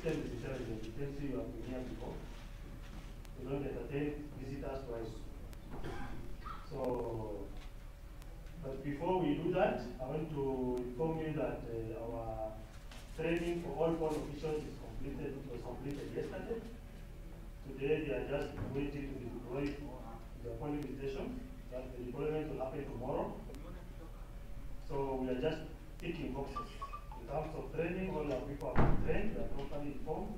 system is intelligent. It tells you have been here before. You don't entertain visitors twice. So, but before we do that, I want to inform you that our training for all poll officials was completed yesterday. Today they are just waiting to be deployed to the polling station. That the deployment will happen tomorrow. So we are just ticking boxes. In terms of training, all our people have been trained, they are properly informed.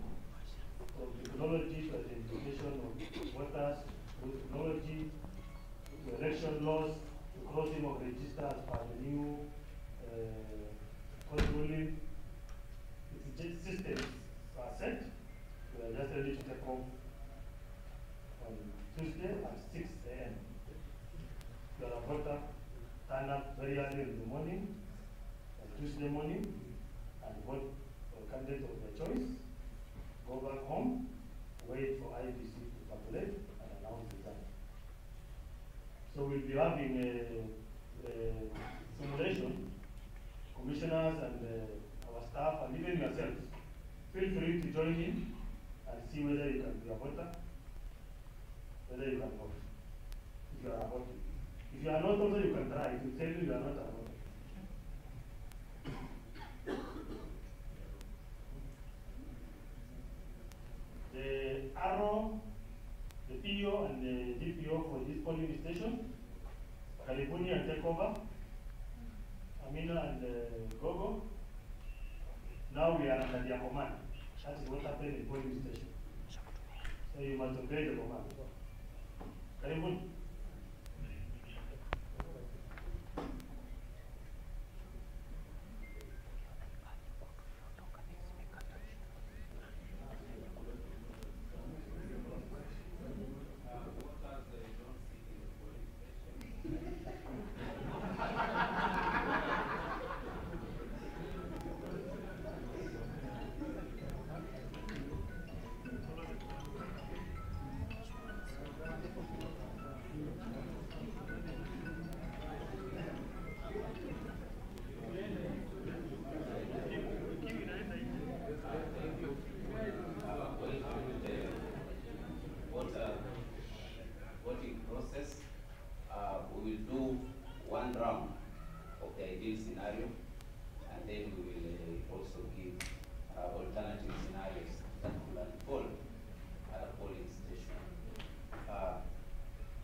From technology to identification of voters, through technology, to election laws, to crossing of registers as per the new code ruling. It's just systems are set. We are just ready to take off on Tuesday at 6 a.m. You are a voter, turn up very early in the morning, on Tuesday morning, and vote for a candidate of your choice. Go back home, wait for IEBC to tabulate and announce the result. So we'll be having a simulation. Commissioners and our staff and even yourselves, feel free to join in and see whether you can be a voter, whether you can vote, if you are a voter. If you are not also, you can try. It will tell you are not a voter. The arrow, the PO and the DPO for this polling station, California and Takeover, Amina and Gogo. Now we are under their command. That is what happened in polling station. So you must obey the command. California.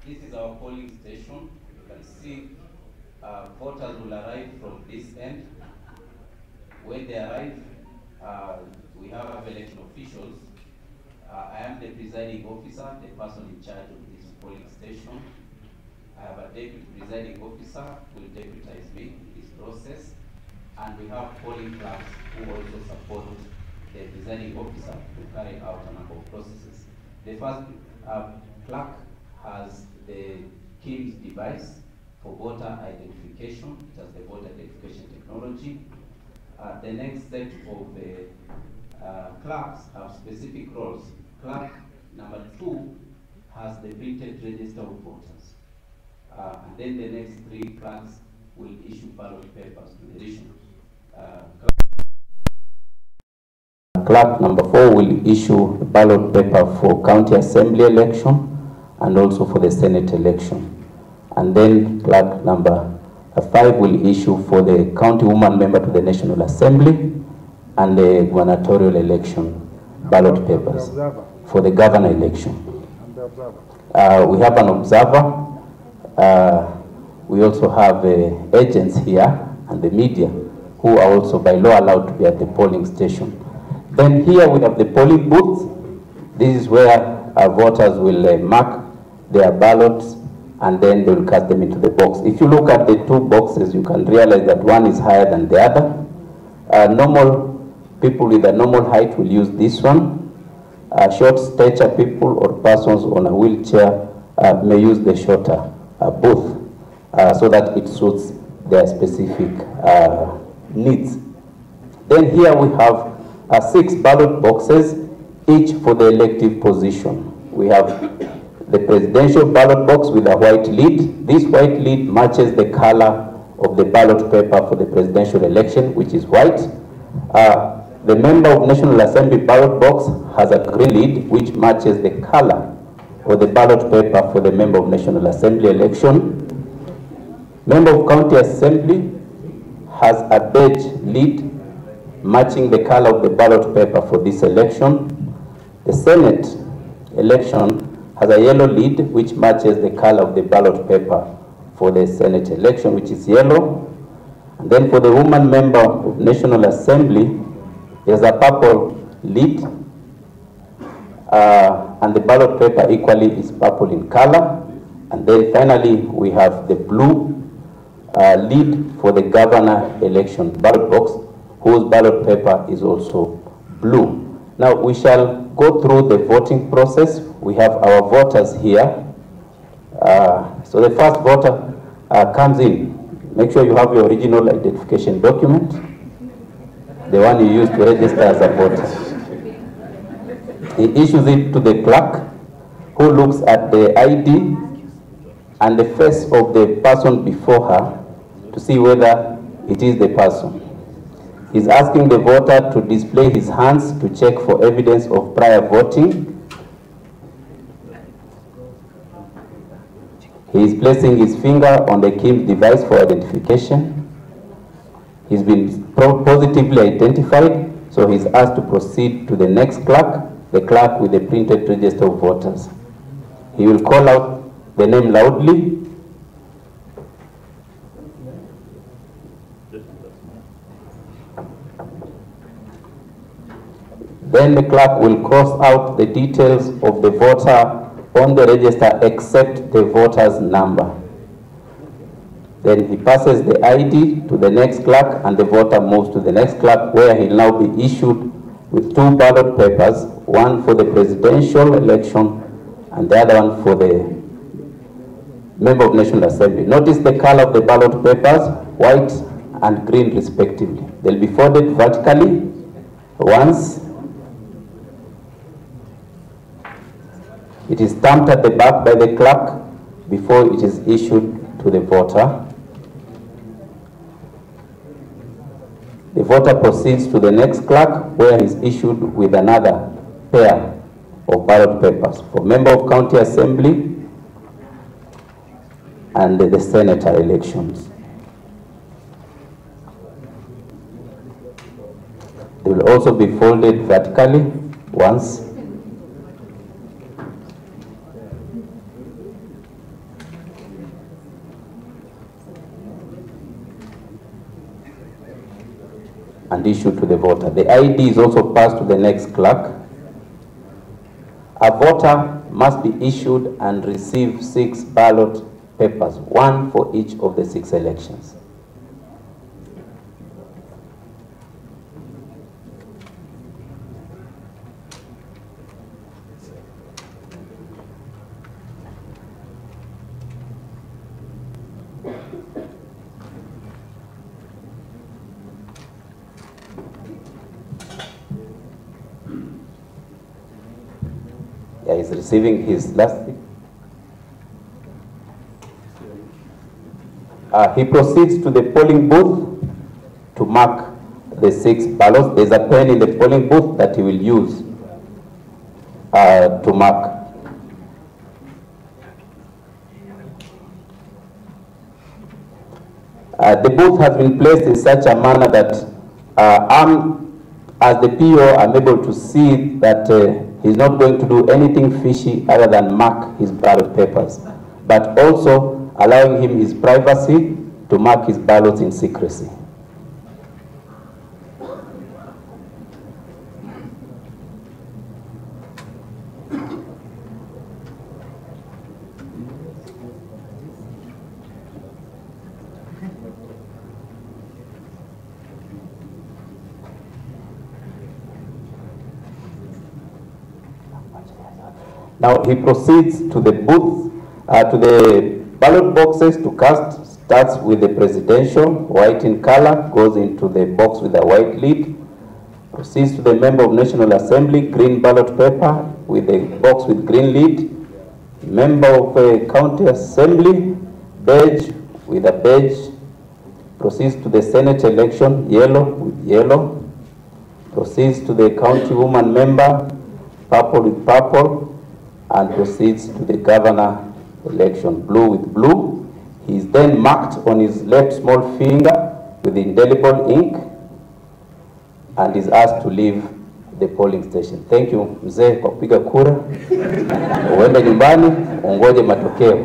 This is our polling station. You can see voters will arrive from this end. When they arrive, we have election officials. I am the presiding officer, the person in charge of this polling station. I have a deputy presiding officer who will deputize me in this process. And we have polling clerks who also support the presiding officer to carry out a number of processes. The first clerk has the KIMS device for voter identification. It has the voter identification technology. The next set of clerks have specific roles. Clerk number 2 has the printed register of voters. And then the next 3 clerks will issue ballot papers to the regions. Clerk number 4 will issue a ballot paper for county assembly election and also for the Senate election. And then clerk number 5 will issue for the county woman member to the National Assembly and the gubernatorial election ballot papers for the governor election. We have an observer. We also have agents here and the media who are also by law allowed to be at the polling station. Then here we have the polling booth. This is where our voters will mark their ballots and then they will cast them into the box. If you look at the 2 boxes, you can realize that one is higher than the other. Normal people with a normal height will use this one. Short stature people or persons on a wheelchair may use the shorter booth so that it suits their specific needs. Then here we have 6 ballot boxes, each for the elective position. We have the presidential ballot box with a white lid. This white lid matches the color of the ballot paper for the presidential election, which is white. The member of National Assembly ballot box has a green lid which matches the color of the ballot paper for the member of National Assembly election. Member of County Assembly has a beige lid matching the color of the ballot paper for this election. The Senate election has a yellow lid which matches the color of the ballot paper for the Senate election, which is yellow. And then for the woman member of National Assembly, there's a purple lid, and the ballot paper equally is purple in color. And then finally, we have the blue lid for the governor election ballot box, whose ballot paper is also blue. Now, we shall go through the voting process. We have our voters here. So the first voter comes in. Make sure you have your original identification document, the one you use to register as a voter. He issues it to the clerk, who looks at the ID and the face of the person before her to see whether it is the person. He's asking the voter to display his hands to check for evidence of prior voting. He is placing his finger on the KIMS device for identification. He's been positively identified, so he's asked to proceed to the next clerk, the clerk with the printed register of voters. He will call out the name loudly. Then the clerk will cross out the details of the voter on the register except the voter's number. Then he passes the ID to the next clerk, and the voter moves to the next clerk, where he'll now be issued with 2 ballot papers, one for the presidential election and the other one for the member of National Assembly. Notice the color of the ballot papers, white and green respectively. They'll be folded vertically once. It is stamped at the back by the clerk before it is issued to the voter. The voter proceeds to the next clerk, where he is issued with another pair of ballot papers for member of County Assembly and the senator elections. They will also be folded vertically once. And issued to the voter. The ID is also passed to the next clerk. A voter must be issued and receive 6 ballot papers, 1 for each of the 6 elections. He's receiving his last. He proceeds to the polling booth to mark the 6 ballots. There's a pen in the polling booth that he will use to mark. The booth has been placed in such a manner that as the PO, I'm able to see that he's not going to do anything fishy other than mark his ballot papers, but also allowing him his privacy to mark his ballots in secrecy. Now he proceeds to the booth, to the ballot boxes to cast. Starts with the presidential, white in color, goes into the box with a white lid, proceeds to the member of National Assembly, green ballot paper with a box with green lid, member of a County Assembly, beige with a beige, proceeds to the Senate election, yellow with yellow, proceeds to the county woman member, purple with purple, and proceeds to the governor election, blue with blue. He is then marked on his left small finger with indelible ink and is asked to leave the polling station. Thank you, mzee, kwa kupiga kura. Uende nyumbani, ungoje matokeo.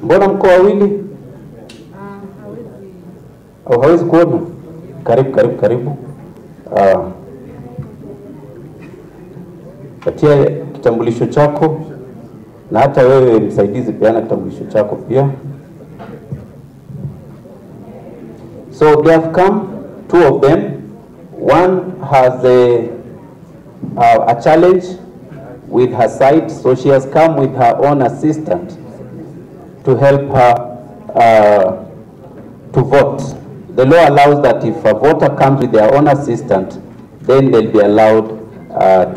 Mbona mko wawili? Hawezi kuona? Karibu. Patia kitambulisho chako, na hata wewe msaidizi peana kitambulisho chako pia. So they have come, two of them. One has a challenge with her side, so she has come with her own assistant to help her to vote. The law allows that if a voter comes with their own assistant, then they'll be allowed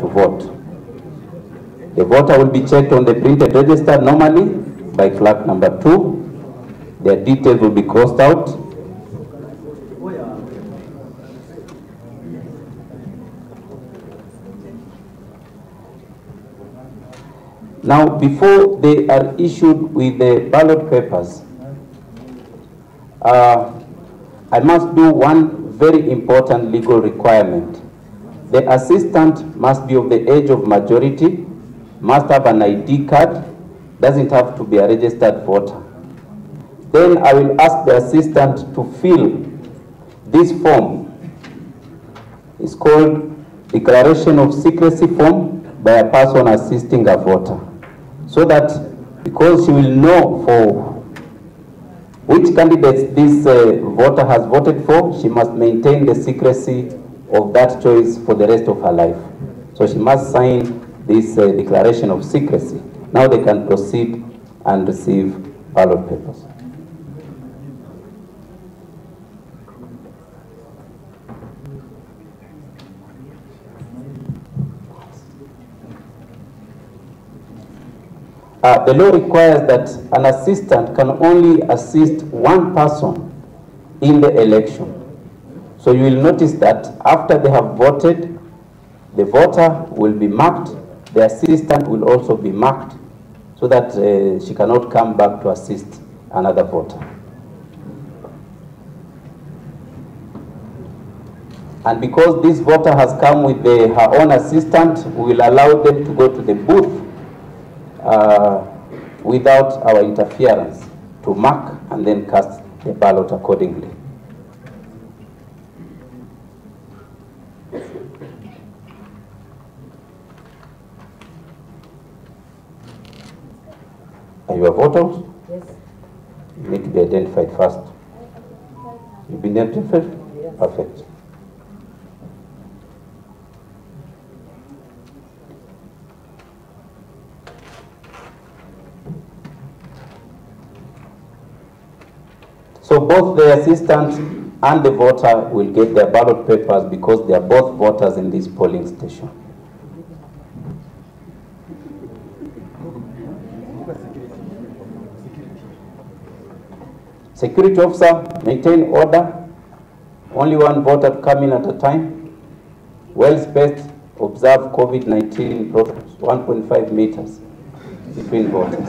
to vote. The voter will be checked on the printed register normally by clerk number 2. Their details will be crossed out. Now, before they are issued with the ballot papers, I must do one very important legal requirement. The assistant must be of the age of majority, must have an ID card, doesn't have to be a registered voter. Then I will ask the assistant to fill this form. It's called Declaration of Secrecy form by a person assisting a voter. So that, because she will know for which candidates this voter has voted for, she must maintain the secrecy of that choice for the rest of her life. So she must sign this declaration of secrecy. Now they can proceed and receive ballot papers. The law requires that an assistant can only assist one person in the election. So you will notice that after they have voted, the voter will be marked, the assistant will also be marked, so that she cannot come back to assist another voter. And because this voter has come with her own assistant, we will allow them to go to the booth without our interference, to mark and then cast the ballot accordingly. Are you a voter? Yes. You need to be identified first. You've been identified? Yes. Perfect. So both the assistant and the voter will get their ballot papers because they are both voters in this polling station. Security officer, maintain order. Only one voter to come in at a time. Well spaced, observe COVID-19 protocols, 1.5 meters between voters.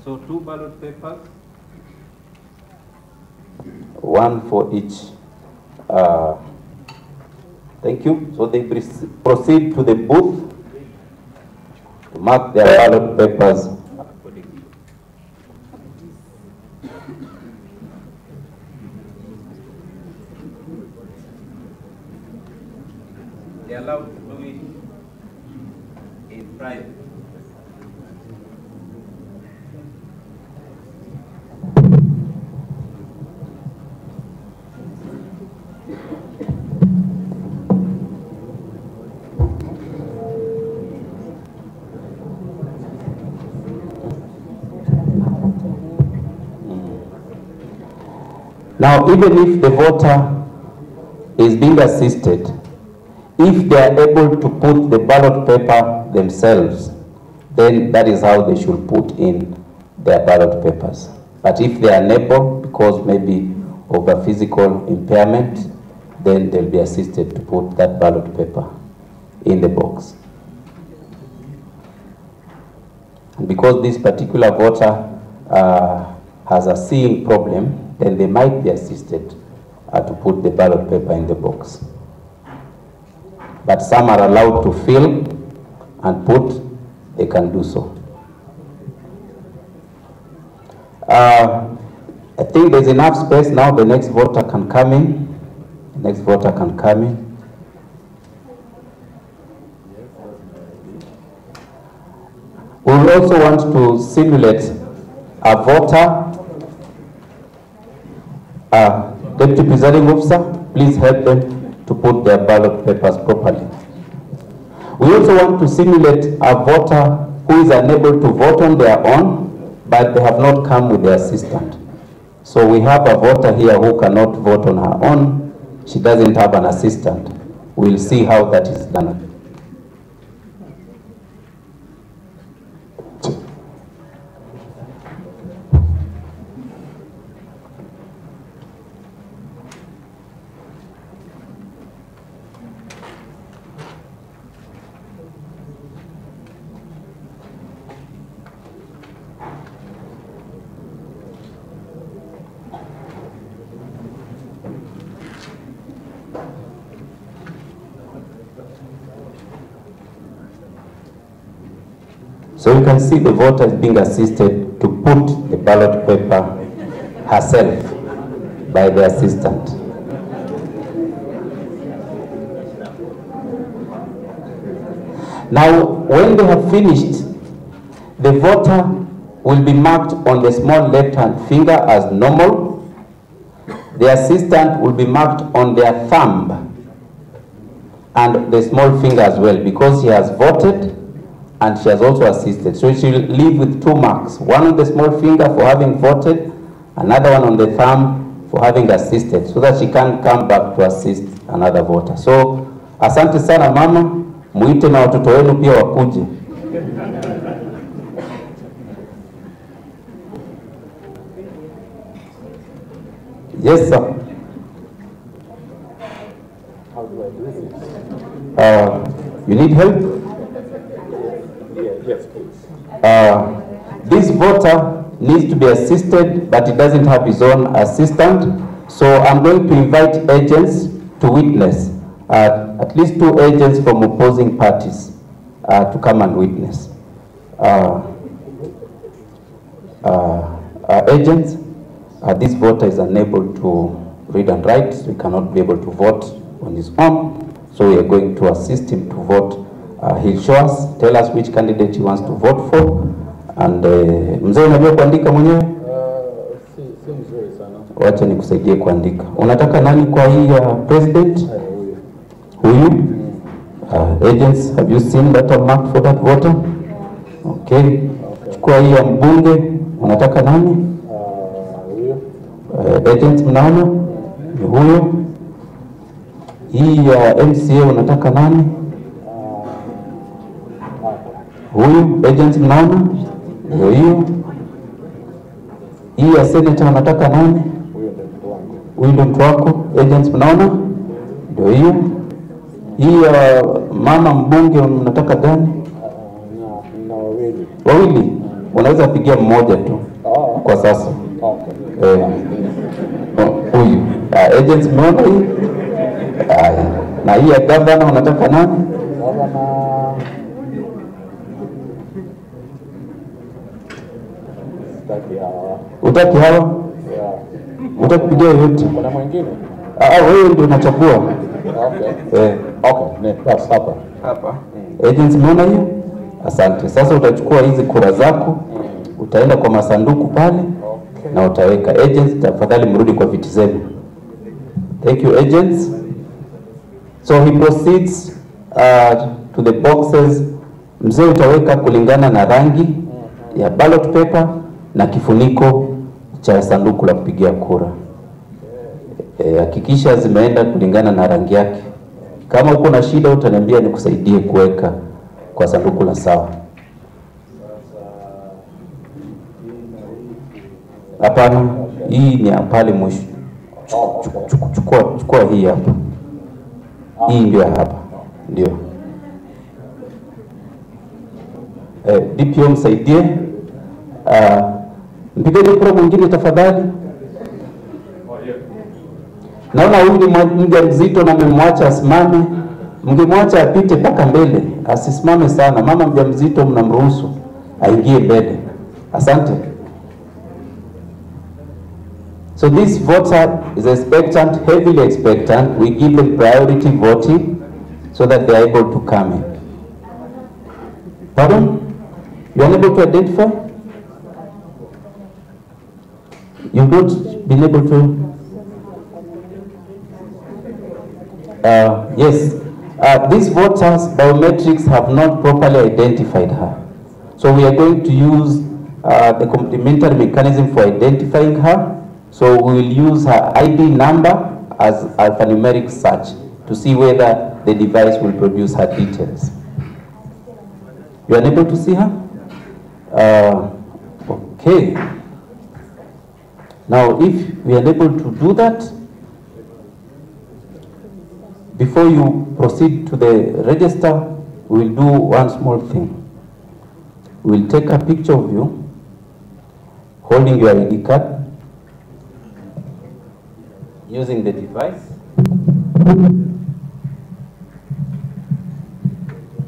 So 2 ballot papers, one for each. Thank you. So they proceed to the booth to mark their ballot papers. They are allowed to do it in private. Now, even if the voter is being assisted, if they are able to put the ballot paper themselves, then that is how they should put in their ballot papers. But if they are unable, because maybe of a physical impairment, then they'll be assisted to put that ballot paper in the box. And because this particular voter has a seeing problem, then they might be assisted to put the ballot paper in the box. But some are allowed to fill and put, they can do so. I think there's enough space now. The next voter can come in. The next voter can come in. We also want to simulate a voter. Deputy Presiding Officer, please help them to put their ballot papers properly. We also want to simulate a voter who is unable to vote on their own, but they have not come with their assistant. So we have a voter here who cannot vote on her own. She doesn't have an assistant. We'll see how that is done. So you can see the voter is being assisted to put the ballot paper herself by the assistant. Now, when they have finished, the voter will be marked on the small left-hand finger as normal. The assistant will be marked on their thumb and the small finger as well, because he has voted and she has also assisted. So she will leave with 2 marks, one on the small finger for having voted, another one on the thumb for having assisted, so that she can come back to assist another voter. So asante sana mama, muite na watoto wenu pia wakuje. Yes, sir. How do I do this? You need help? Yes, please. This voter needs to be assisted, but he doesn't have his own assistant. So I'm going to invite agents to witness, at least 2 agents from opposing parties to come and witness. Agents, this voter is unable to read and write, so he cannot be able to vote on his own. So we are going to assist him to vote. He'll show us, tell us which candidate he wants to vote for. And mzee unajua kuandika mwenyewe? Si mzuri sana. Wacha nikusaidie kuandika. Unataka nani kwa hii president? Huyu? Agents, have you seen that mark for that voter? Okay. Chukua hii ya mbunge, unataka nani? Agents mnaona? Ni huyo. Hii ya MCA unataka nani? Huyu. Agents mnaona? Ndio hiyo. Hii ya senator unataka nani? Huyu ndio mtu wako. Agents mnaona? Ndio hiyo. Hii ya mama mbunge unataka gani? Na wawili. Wawili? Unaweza pigia mmoja tu kwa sasa. Huyu. Agents mnaona hii? Na hii ya governor unataka nani? Utaki hawa? Yeah. Utakupigia yote. Kuna mwingine? Wewe ndio unachagua. Okay. Okay, basi hapa. Hapa. Agents mnaona hiyo? Asante. Sasa utachukua hizi kura zako, utaenda kwa masanduku pale, na utaweka. Agents, tafadhali mrudi kwa viti zenu. Thank you, agents. So he proceeds to the boxes. Mzee utaweka kulingana na rangi ya ballot paper na kifuniko cha sanduku la kupigia kura. Hakikisha zimeenda kulingana na rangi yake. Kama uko na shida utaniambia nikusaidie kuweka kwa sanduku la sawa. Hapana, hii ni pale mwisho. Chukua hii hapa. Hii ndio hapa. Ndio. DPO msaidie. Mpigaji kura mwingine tafadhali. Naona huyu ni mjamzito na mmemwacha asimame. Mngemwacha apite mpaka mbele, asisimame sana. Mama mjamzito mnamruhusu aingie mbele. Asante. So this voter is expectant, heavily expectant. We give them priority voting so that they are able to come in. Pardon? You are unable to identify? You've not been able to? Yes. These voters' biometrics have not properly identified her. So we are going to use the complementary mechanism for identifying her. So we will use her ID number as alphanumeric search to see whether the device will produce her details. You are unable to see her? Okay. Now, if we are able to do that, before you proceed to the register, we will do one small thing. We will take a picture of you holding your ID card using the device.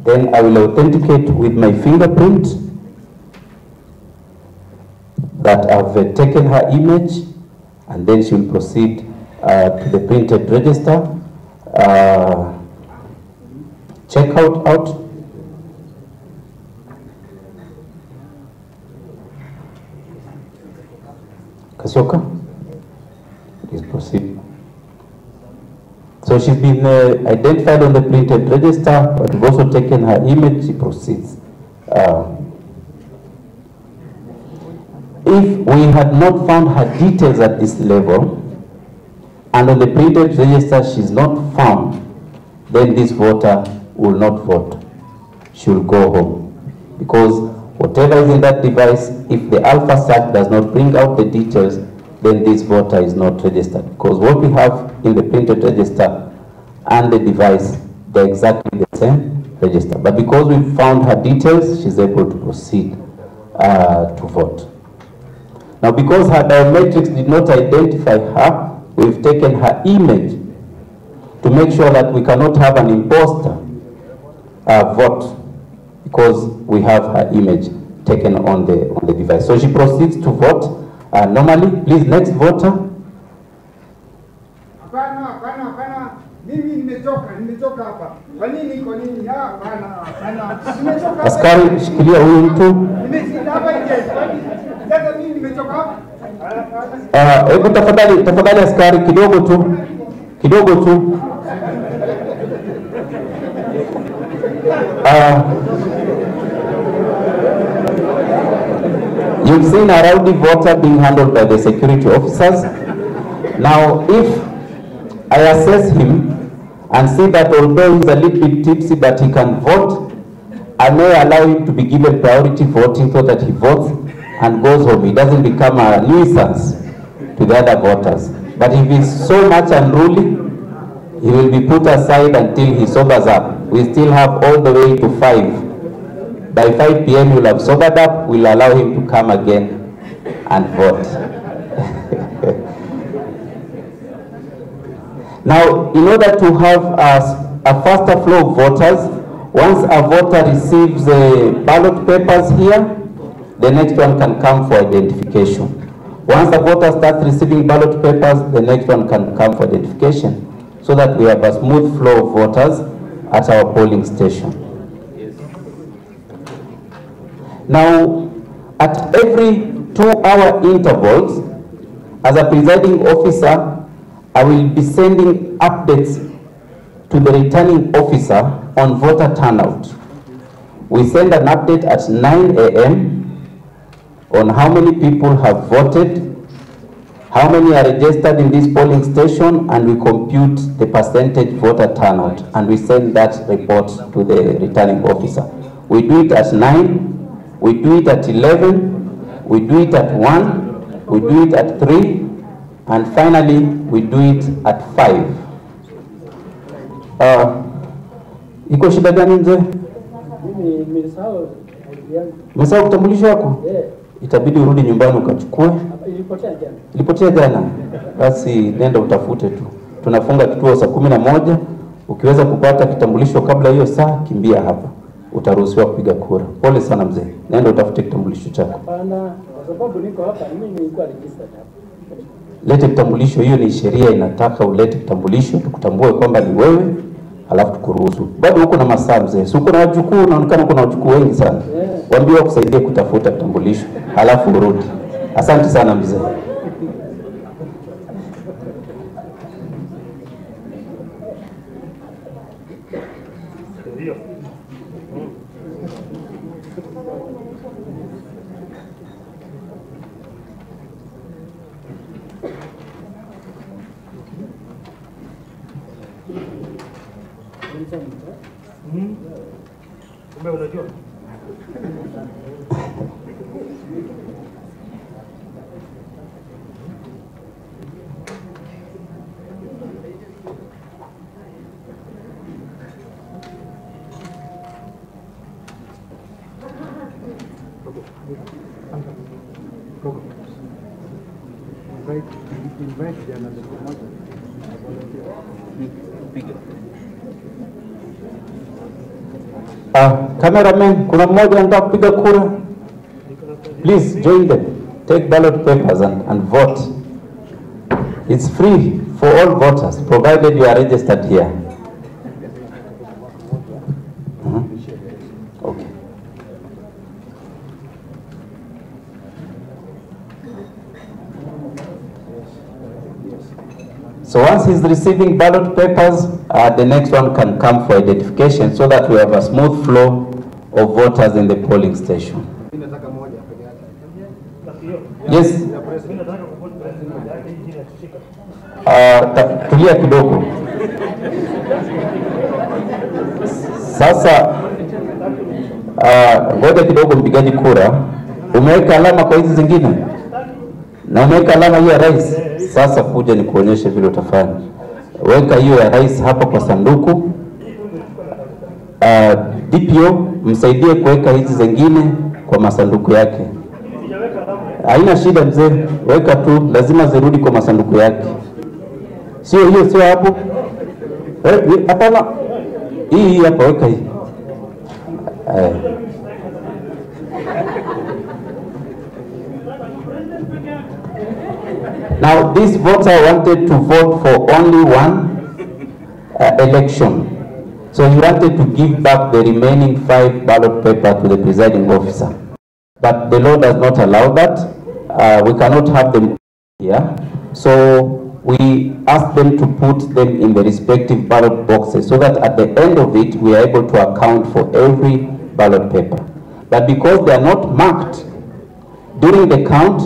Then I will authenticate with my fingerprint that I've taken her image, and then she will proceed to the printed register. Checkout out. Kasioka, please proceed. So she's been identified on the printed register, but we've also taken her image. She proceeds. If we had not found her details at this level, and on the printed register she's not found, then this voter will not vote. She will go home. Because whatever is in that device, if the alpha search does not bring out the details, then this voter is not registered. Because what we have in the printed register and the device, they're exactly the same register. But because we found her details, she's able to proceed to vote. Now, because her biometrics did not identify her, we've taken her image to make sure that we cannot have an imposter vote, because we have her image taken on the device. So she proceeds to vote normally. Please, next voter. Askari, shikilia huyu mtu. Hebu tafadhali askari, kidogo tu. You've seen a rowdy voter being handled by the security officers. Now, if I assess him and see that although he's a little bit tipsy but he can vote, I may allow him to be given priority voting so that he votes and goes home. He doesn't become a nuisance to the other voters. But if he's so much unruly, he will be put aside until he sobers up. We still have all the way to 5. By 5 p.m. he will have sobered up. We'll allow him to come again and vote. Now, in order to have a faster flow of voters, once a voter receives the ballot papers here, the next one can come for identification. Once the voter starts receiving ballot papers, the next one can come for identification, so that we have a smooth flow of voters at our polling station. Now, at every 2-hour intervals, as a presiding officer, I will be sending updates to the returning officer on voter turnout. We send an update at 9 a.m. on how many people have voted, how many are registered in this polling station, and we compute the percentage voter turnout, and we send that report to the returning officer. We do it at 9, we do it at 11, we do it at 1, we do it at 3, and finally we do it at 5. Iko shida gani mzee? Umesahau kitambulisho wako? Itabidi urudi nyumbani ukachukue. Ilipotea jana. Basi nenda utafute tu. Tunafunga kituo saa 11. Ukiweza kupata kitambulisho kabla hiyo saa, kimbia hapa. Utaruhusiwa kupiga kura. Pole sana mzee. Nenda utafute kitambulisho chako. Hapana, kwa sababu niko hapa, mimi nilikuwa registered hapa. Lete kitambulisho, hiyo ni sheria inataka ulete kitambulisho, tukutambue kwamba ni wewe, halafu tukuruhusu. Bado huko na masaa mzee. Si uko na wajukuu, unaonekana uko na wajukuu wengi sana. Waambie wakusaidie kutafuta kitambulisho, halafu urudi. Asante sana mzee. Kumbe unajua? Cameraman, kuna mmoja anataka kupiga kura? Please join them. Take ballot papers and vote. It's free for all voters, provided you are registered here. Okay. So once he's receiving ballot papers, the next one can come for identification so that we have a smooth flow of voters in the polling station. Yes. Tulia kidogo. Sasa ngoja kidogo mpigaji kura. Umeweka alama kwa hizi zingine? Na umeweka alama hiyo ya rais? Sasa kuja ni kuonyesha vile utafanya. Weka hiyo ya rais hapa kwa sanduku. DPO msaidie kuweka hizi zingine kwa masanduku yake. Haina shida mzee, weka tu, lazima zirudi kwa masanduku yake. Sio hiyo, sio hapo. Hapana. Hii hapa, weka hii. Now this voter wanted to vote for only one election. So he wanted to give back the remaining 5 ballot papers to the presiding officer. But the law does not allow that. We cannot have them here. So we asked them to put them in the respective ballot boxes so that at the end of it, we are able to account for every ballot paper. But because they are not marked, during the count,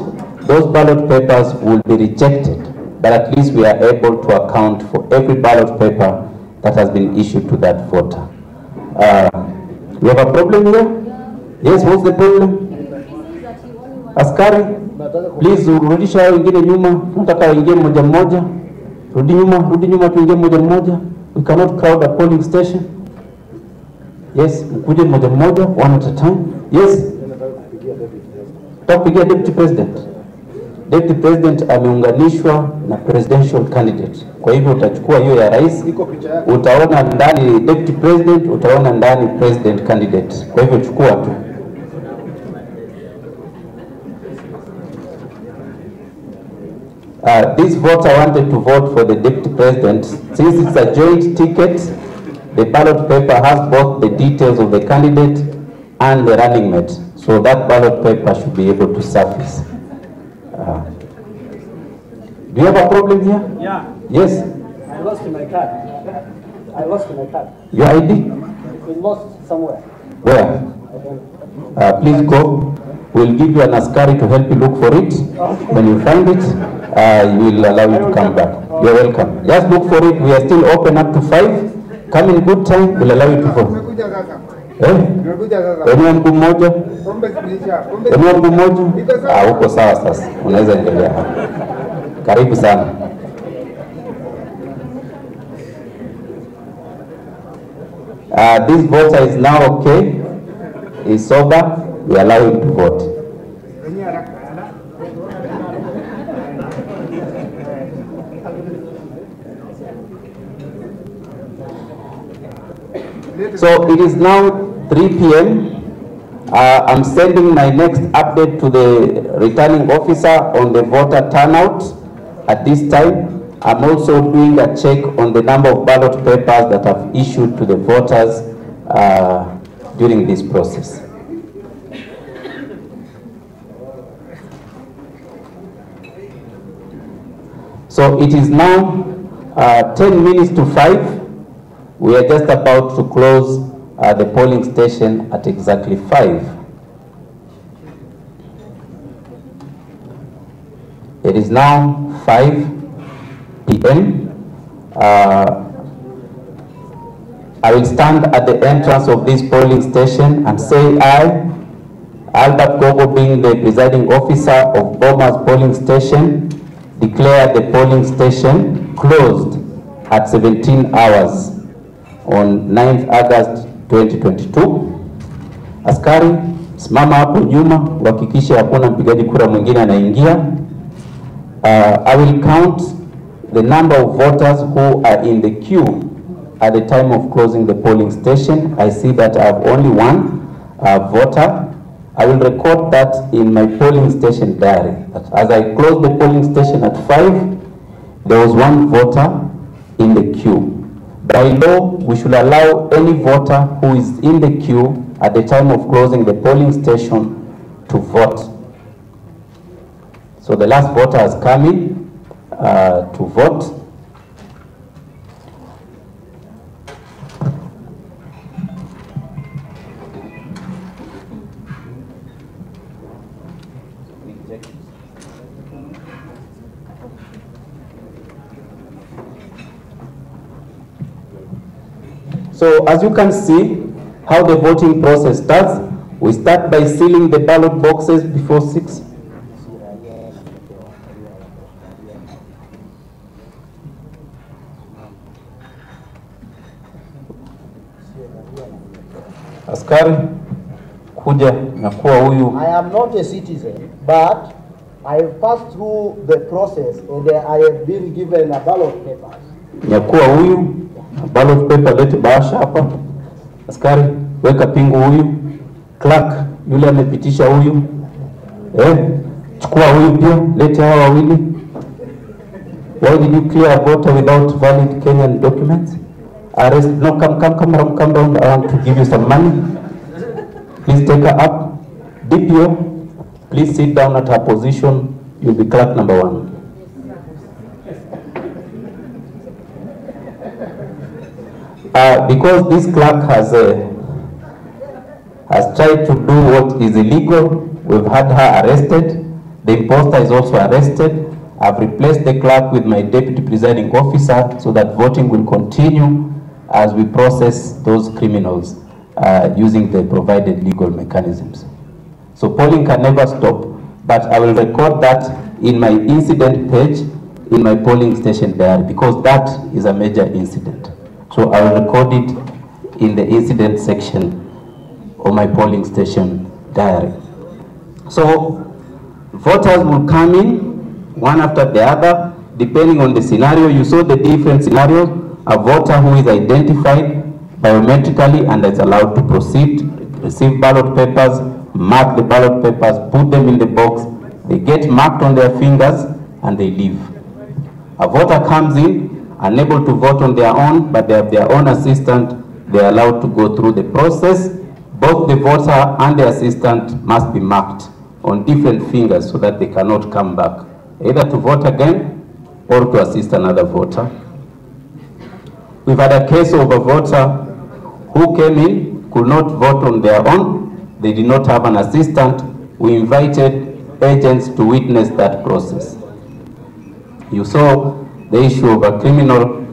those ballot papers will be rejected. But at least we are able to account for every ballot paper that has been issued to that voter. We have a problem here? Yes, what's the problem? Askari, please rudisha wengine nyuma. Tunataka waingie mmoja mmoja. Rudi nyuma tuingie mmoja mmoja. We cannot crowd a polling station. Yes, mkuje mmoja mmoja, one at a time. Yes. Tutapigia deputy president. Deputy president ameunganishwa na presidential candidate. Kwa hivyo utachukua hiyo ya rais, utaona ndani deputy president, utaona ndani president candidate. Kwa hivyo chukua tu. This voter wanted to vote for the deputy president. Since it's a joint ticket, the ballot paper has both the details of the candidate and the running mate. So that ballot paper should be able to surface. Do you have a problem here? Yeah. Yes. I lost my card. Your ID? It lost somewhere. Where? Please go. We'll give you an askari to help you look for it. When you find it, will allow you to come back. You're welcome. Just look for it. We are still open up to 5. Come in good time. We'll allow you to vote. Eneo mguu mmoja? Eneo mguu mmoja? Uko sawa sasa. Unaweza endelea hapa. Karibu sana. This voter is now okay. He's sober. We allow him to vote. So it is now 3 p.m. I'm sending my next update to the returning officer on the voter turnout at this time. I'm also doing a check on the number of ballot papers that I've issued to the voters during this process. So it is now 10 minutes to 5. We are just about to close the polling station at exactly 5. It is now 5 p.m. I will stand at the entrance of this polling station and say I, Albert Gogo, being the presiding officer of Boma's polling station, declare the polling station closed at 17 hours on 9th August 2022. Askari, simama hapo nyuma, uhakikishe hakuna mpigaji kura mwingine anaingia. I will count the number of voters who are in the queue at the time of closing the polling station. I see that I have only one voter. I will record that in my polling station diary. That as I closed the polling station at 5, there was one voter in the queue. By law, we should allow any voter who is in the queue at the time of closing the polling station to vote. So the last voter has come in to vote. So as you can see how the voting process starts, we start by sealing the ballot boxes before 6. Askari, kuja na kuwa huyu. I am not a citizen, but I have passed through the process and I have been given a ballot paper. Nyakuwa huyu, ballot paper lete bahasha hapa. Askari, weka pingu huyu. Clerk, yule amepitisha huyu. Chukua huyu pia, lete hawa wawili. Why did you clear a voter without valid Kenyan documents? Arrest, no, come down. I want to give you some money. Please take her up. DPO, please sit down at her position. You'll be clerk number 1. Because this clerk has tried to do what is illegal, we've had her arrested. The imposter is also arrested. I've replaced the clerk with my deputy presiding officer so that voting will continue as we process those criminals using the provided legal mechanisms. So polling can never stop, but I will record that in my incident page in my polling station diary because that is a major incident. So I will record it in the incident section of my polling station diary. So voters will come in one after the other, depending on the scenario. You saw the different scenarios. A voter who is identified biometrically and is allowed to proceed, receive ballot papers, mark the ballot papers, put them in the box, they get marked on their fingers, and they leave. A voter comes in, unable to vote on their own, but they have their own assistant, they are allowed to go through the process. Both the voter and the assistant must be marked on different fingers so that they cannot come back, either to vote again or to assist another voter. We've had a case of a voter who came in, could not vote on their own. They did not have an assistant. We invited agents to witness that process. You saw the issue of a criminal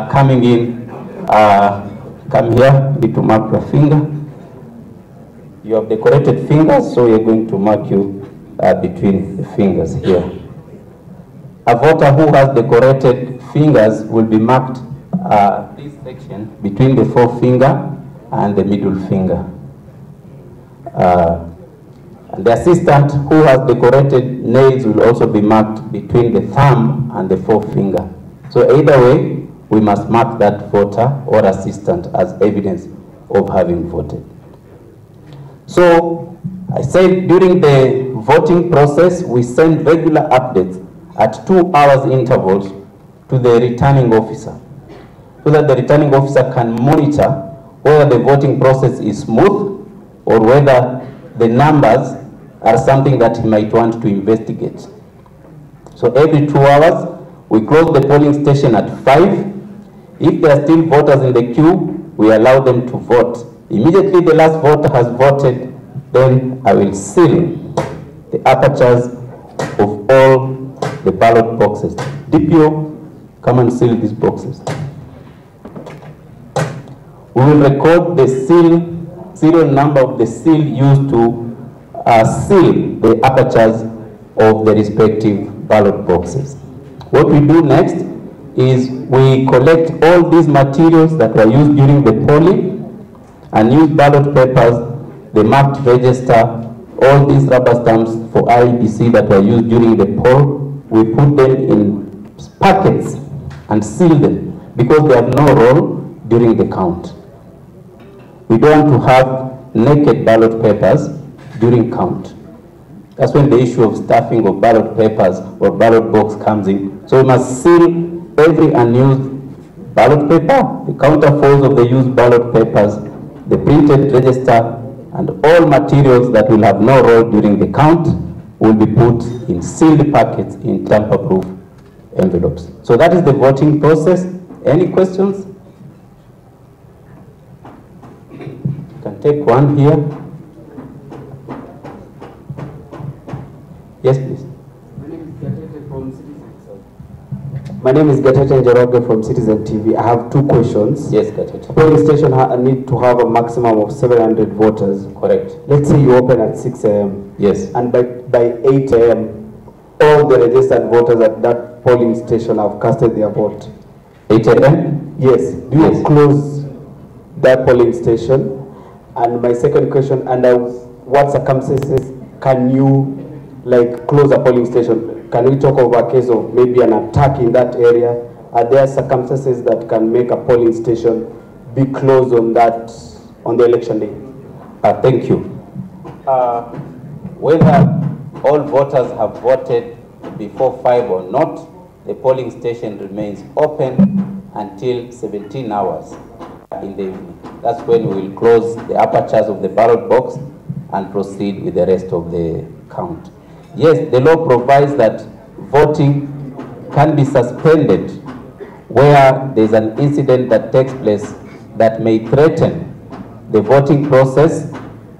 coming in. Come here, need to mark your finger. You have decorated fingers, so we are going to mark you between the fingers here. A voter who has decorated fingers will be marked this section between the forefinger and the middle finger. And the assistant who has decorated nails will also be marked between the thumb and the forefinger. So either way, we must mark that voter or assistant as evidence of having voted. So I said during the voting process, we send regular updates at 2 hours intervals to the returning officer, so that the returning officer can monitor whether the voting process is smooth or whether the numbers are something that he might want to investigate. So every 2 hours, we close the polling station at 5. If there are still voters in the queue, we allow them to vote. Immediately the last voter has voted, then I will seal the apertures of all the ballot boxes. DPO, come and seal these boxes. We will record the serial number of the seal used to seal the apertures of the respective ballot boxes. What we do next is we collect all these materials that were used during the polling and use ballot papers, the marked register, all these rubber stamps for IEBC that were used during the poll. We put them in packets and seal them because they have no role during the count. We don't want to have naked ballot papers during count. That's when the issue of stuffing of ballot papers or ballot box comes in. So we must seal every unused ballot paper, the counterfoils of the used ballot papers, the printed register, and all materials that will have no role during the count will be put in sealed packets in tamper-proof envelopes. So that is the voting process. Any questions? You can take one here. Yes, please. My name is Gatete Njoroge from Citizen TV. I have 2 questions. Yes, Gatete. Polling station need to have a maximum of 700 voters. Correct. Let's say you open at 6 a.m. Yes. And by 8 a.m., all the registered voters at that polling station have casted their vote. 8 a.m.? Yes. Do you close that polling station? And my second question, under what circumstances can you close a polling station? Can we talk of a case of maybe an attack in that area? Are there circumstances that can make a polling station be closed on the election day? Thank you. Whether all voters have voted before 5 or not, the polling station remains open until 17 hours in the evening. That's when we will close the apertures of the ballot box and proceed with the rest of the count. Yes, the law provides that voting can be suspended where there's an incident that takes place that may threaten the voting process,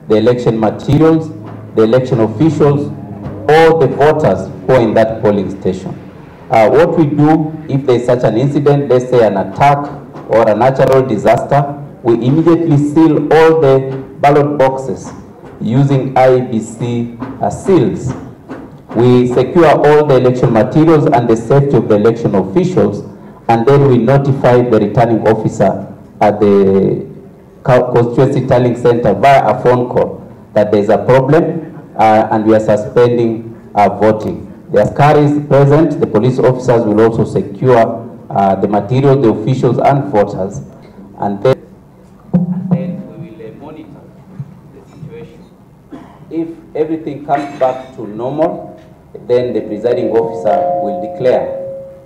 the election materials, the election officials, or the voters who are in that polling station. What we do if there's such an incident, let's say an attack or a natural disaster, we immediately seal all the ballot boxes using IEBC seals. We secure all the election materials and the safety of the election officials, and then we notify the returning officer at the constituency tallying center via a phone call that there's a problem and we are suspending voting. The askaris present, the police officers will also secure the material, the officials and voters, and then we will monitor the situation. If everything comes back to normal, then the presiding officer will declare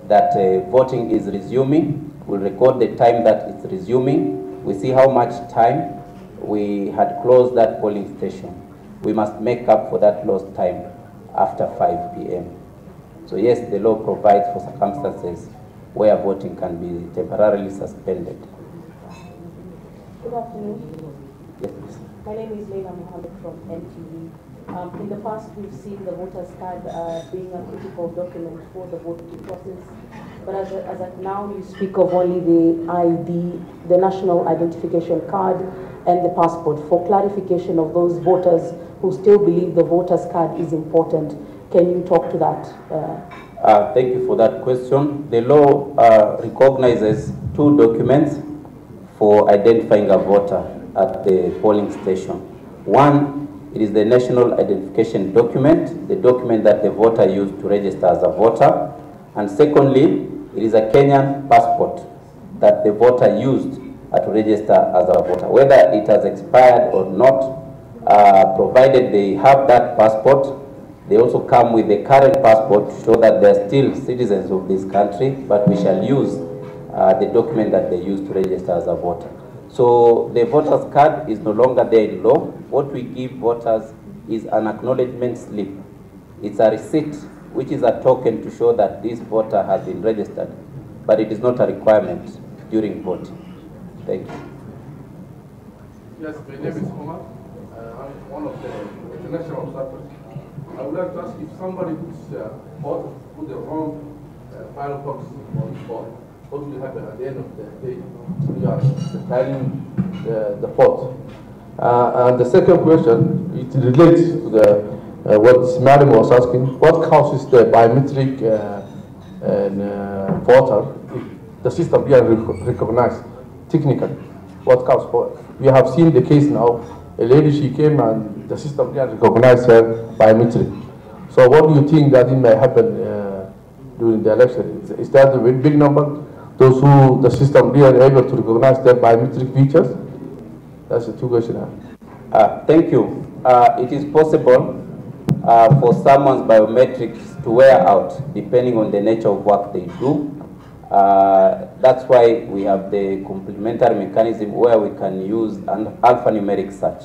that voting is resuming. We'll record the time that it's resuming. We see how much time we had closed that polling station. We must make up for that lost time after 5 p.m. So yes, the law provides for circumstances where voting can be temporarily suspended. Good afternoon. Yes, please. My name is Leila Mohammed from NTV. In the past, we've seen the voter's card being a critical document for the voting process. But as of now, you speak of only the ID, the National Identification Card, and the passport. For clarification of those voters who still believe the voter's card is important, can you talk to that? Thank you for that question. The law recognizes two documents for identifying a voter at the polling station. One, it is the National Identification Document, the document that the voter used to register as a voter. And secondly, it is a Kenyan passport that the voter used to register as a voter. Whether it has expired or not, provided they have that passport, they also come with the current passport to show that they are still citizens of this country, but we shall use the document that they used to register as a voter. So the voter's card is no longer there in law. What we give voters is an acknowledgement slip. It's a receipt, which is a token to show that this voter has been registered, but it is not a requirement during voting. Thank you. Yes, my name is Omar. I'm one of the international observers. I would like to ask if somebody puts put the wrong ballot box on the board, what will happen at the end of the day? We are telling the vote. And the second question, it relates to the what Madam was asking. What causes the biometric voter? If the system being recognized technically. What causes for? We have seen the case now. A lady, she came and the system didn't recognize her biometric. So what do you think that it may happen during the election? Is that a big number? Those who the system didn't able to recognize their biometric features? That's the two questions. Thank you. It is possible for someone's biometrics to wear out depending on the nature of work they do. That's why we have the complementary mechanism where we can use an alphanumeric search.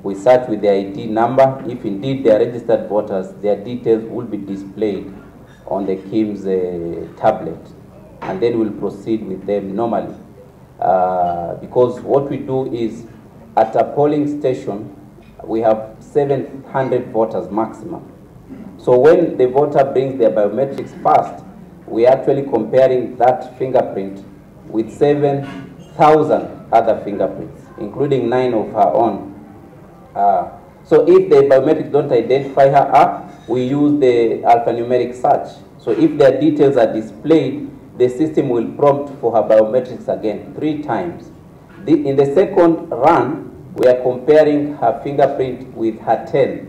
We search with the ID number. If indeed they are registered voters, their details will be displayed on the KIM's tablet, and then we'll proceed with them normally. Because what we do is, at a polling station, we have 700 voters maximum. So when the voter brings their biometrics first, we are actually comparing that fingerprint with 7,000 other fingerprints, including 9 of her own. So if the biometrics don't identify her, we use the alphanumeric search. So if their details are displayed, the system will prompt for her biometrics again 3 times. In the second run, we are comparing her fingerprint with her 10.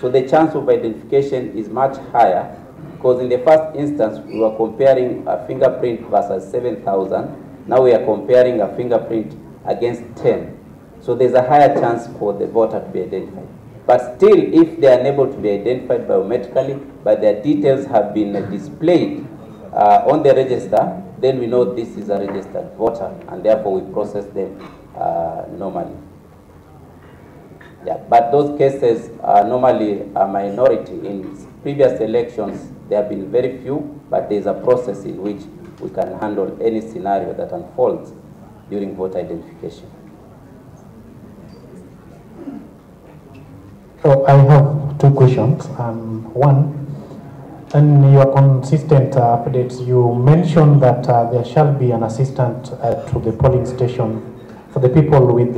So the chance of identification is much higher, because in the first instance, we were comparing a fingerprint versus 7,000. Now we are comparing a fingerprint against 10. So there's a higher chance for the voter to be identified. But still, if they are unable to be identified biometrically, but their details have been displayed on the register, then we know this is a registered voter, and therefore we process them normally. Yeah, but those cases are normally a minority. In previous elections, there have been very few, but there is a process in which we can handle any scenario that unfolds during voter identification. So I have 2 questions. One, in your consistent updates, you mentioned that there shall be an assistant to the polling station for the people with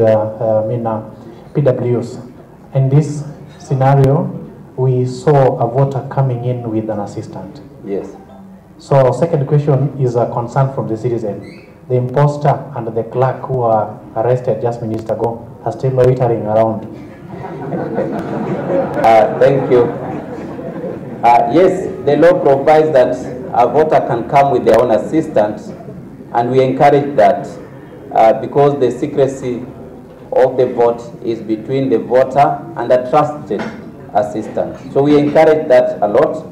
PWs. In this scenario, we saw a voter coming in with an assistant. Yes. So second question is a concern from the citizen. The imposter and the clerk who were arrested just minutes ago are still loitering around. Thank you. Yes, the law provides that a voter can come with their own assistant, and we encourage that because the secrecy of the vote is between the voter and a trusted assistant. So we encourage that a lot,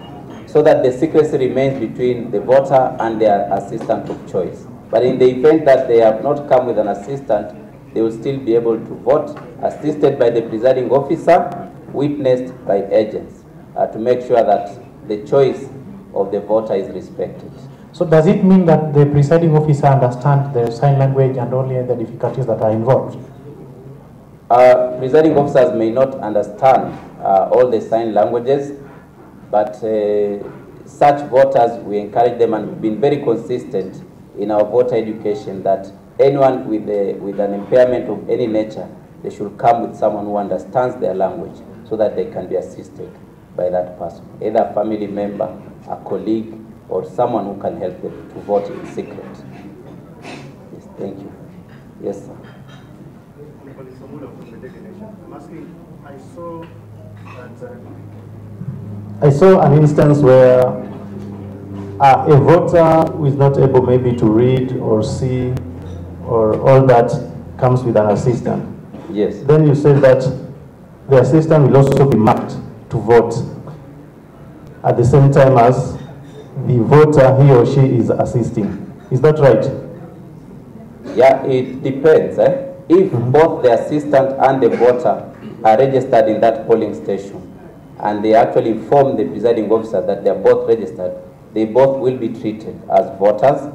so that the secrecy remains between the voter and their assistant of choice. But in the event that they have not come with an assistant, they will still be able to vote, assisted by the presiding officer, witnessed by agents, to make sure that the choice of the voter is respected. So does it mean that the presiding officer understands the sign language and all the difficulties that are involved? Presiding officers may not understand all the sign languages, but such voters, we encourage them, and we've been very consistent in our voter education that anyone with an impairment of any nature, they should come with someone who understands their language so that they can be assisted by that person, either a family member, a colleague, or someone who can help them to vote in secret. Yes, thank you. Yes, sir. I'm asking, I saw an instance where a voter who is not able maybe to read or see or all that comes with an assistant. Yes. Then you said that the assistant will also be marked to vote at the same time as the voter, he or she is assisting. Is that right? Yeah, it depends. If both the assistant and the voter are registered in that polling station, and they actually inform the presiding officer that they are both registered, they both will be treated as voters.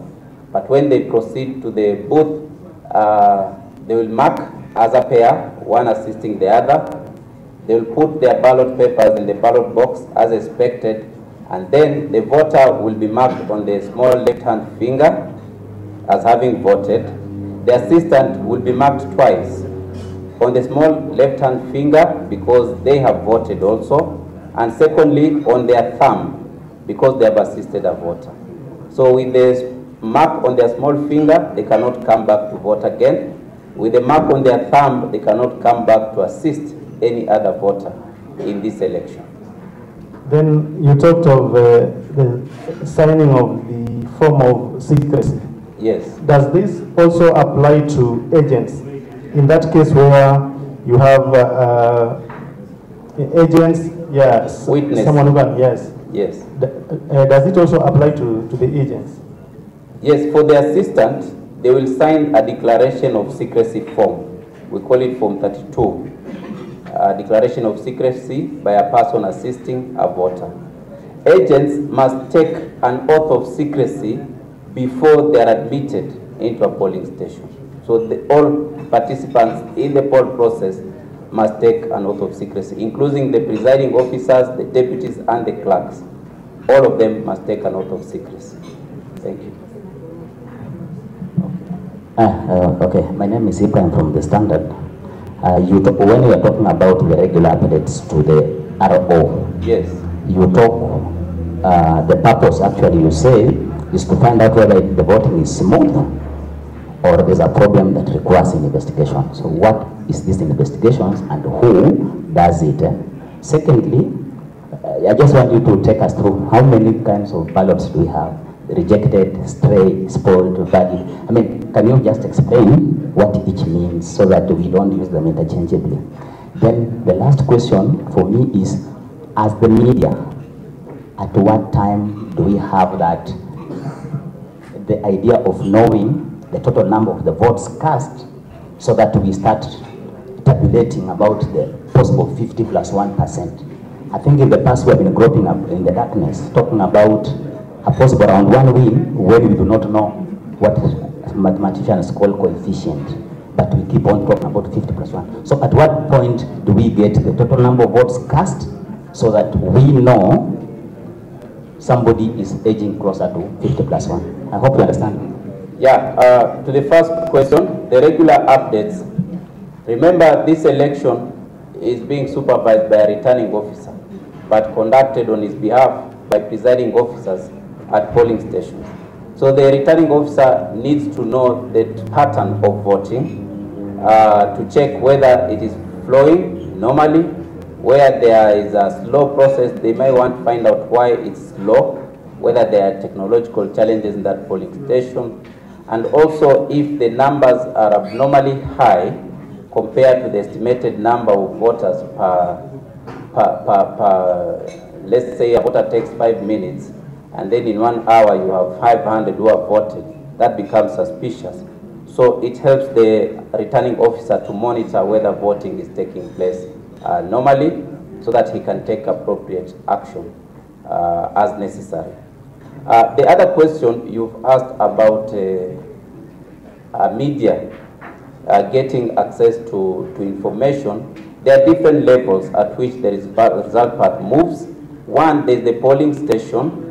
But when they proceed to the booth, they will mark as a pair, one assisting the other. They will put their ballot papers in the ballot box as expected, and then the voter will be marked on the small left-hand finger as having voted. The assistant will be marked twice, on the small left-hand finger because they have voted also, and secondly on their thumb because they have assisted a voter. So with the mark on their small finger, they cannot come back to vote again. With the mark on their thumb, they cannot come back to assist any other voter in this election. Then you talked of the signing of the form of secrecy. Yes. Does this also apply to agents? In that case where you have agents, yes, witness, someone who can, yes. Yes. Does it also apply to the agents? Yes, for the assistant, they will sign a declaration of secrecy form. We call it Form 32. A declaration of secrecy by a person assisting a voter. Agents must take an oath of secrecy before they are admitted into a polling station. So all participants in the poll process must take an oath of secrecy, including the presiding officers, the deputies, and the clerks. All of them must take an oath of secrecy. Thank you. Okay, my name is Ibrahim from the Standard. When you are talking about the regular updates to the RO, yes, you talk, the purpose actually you say is to find out whether the voting is smooth or there's a problem that requires an investigation. So what is this investigation and who does it? Secondly, I just want you to take us through how many kinds of ballots do we have? Rejected, stray, spoiled, valid. I mean, can you just explain what each means so that we don't use them interchangeably? Then the last question for me is, as the media, at what time do we have that, the idea of knowing the total number of the votes cast so that we start tabulating about the possible 50 plus 1%? I think in the past we have been groping up in the darkness, talking about a possible around one win when we do not know what mathematicians call coefficient, but we keep on talking about 50 plus 1. So at what point do we get the total number of votes cast so that we know somebody is edging closer to 50 plus 1? I hope you understand. Yeah, to the first question, the regular updates. Remember, this election is being supervised by a returning officer, but conducted on his behalf by presiding officers at polling stations. So the returning officer needs to know the pattern of voting, to check whether it is flowing normally. Where there is a slow process, they may want to find out why it's slow, whether there are technological challenges in that polling station, and also if the numbers are abnormally high compared to the estimated number of voters per let's say a voter takes 5 minutes, and then in 1 hour you have 500 who have voted. That becomes suspicious. So it helps the returning officer to monitor whether voting is taking place normally, so that he can take appropriate action as necessary. The other question you've asked about media. getting access to information, there are different levels at which the result part moves. One, there's the polling station,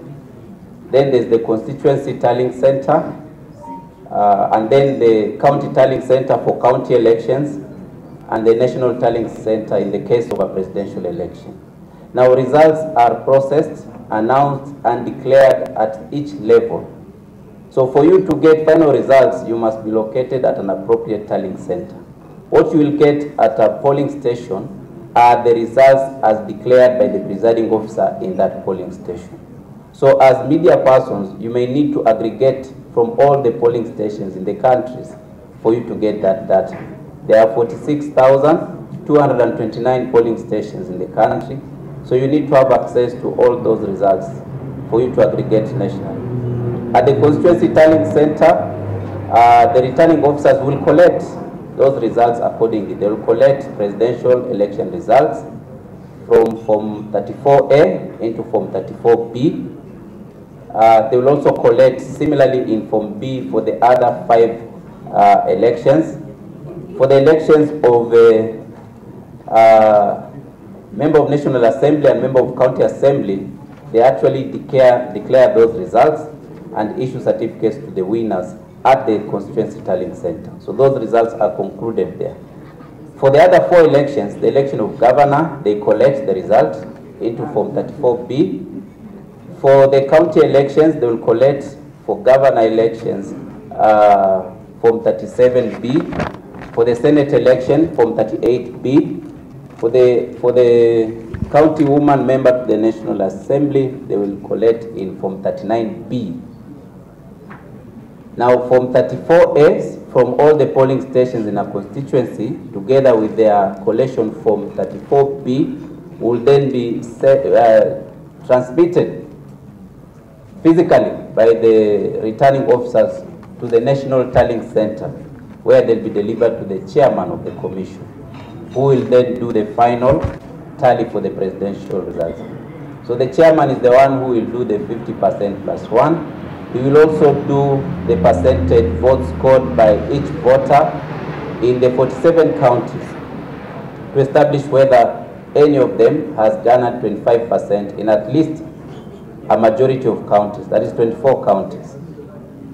then there's the constituency tallying center, and then the county tallying center for county elections, and the national tallying center in the case of a presidential election. Now, results are processed, announced, and declared at each level. So for you to get final results, you must be located at an appropriate tallying center. What you will get at a polling station are the results as declared by the presiding officer in that polling station. So as media persons, you may need to aggregate from all the polling stations in the countries for you to get that data. There are 46,229 polling stations in the country, so you need to have access to all those results for you to aggregate nationally. At the constituency tallying center, the returning officers will collect those results accordingly. They will collect presidential election results from Form 34A into Form 34B. They will also collect similarly in Form B for the other 5 elections. For the elections of member of National Assembly and member of County Assembly, they actually declare those results and issue certificates to the winners at the constituency tallying center. So those results are concluded there. For the other 4 elections, the election of governor, they collect the result into Form 34B. For the county elections, they will collect for governor elections Form 37B. For the Senate election, Form 38B. For the county woman member to the National Assembly, they will collect in Form 39B. Now, Form 34A from all the polling stations in a constituency, together with their collation Form 34B, will then be transmitted physically by the returning officers to the National Tallying Center, where they'll be delivered to the chairman of the commission, who will then do the final tally for the presidential results. So the chairman is the one who will do the 50% plus 1. He will also do the percentage votes scored by each voter in the 47 counties to establish whether any of them has garnered 25% in at least a majority of counties, that is 24 counties.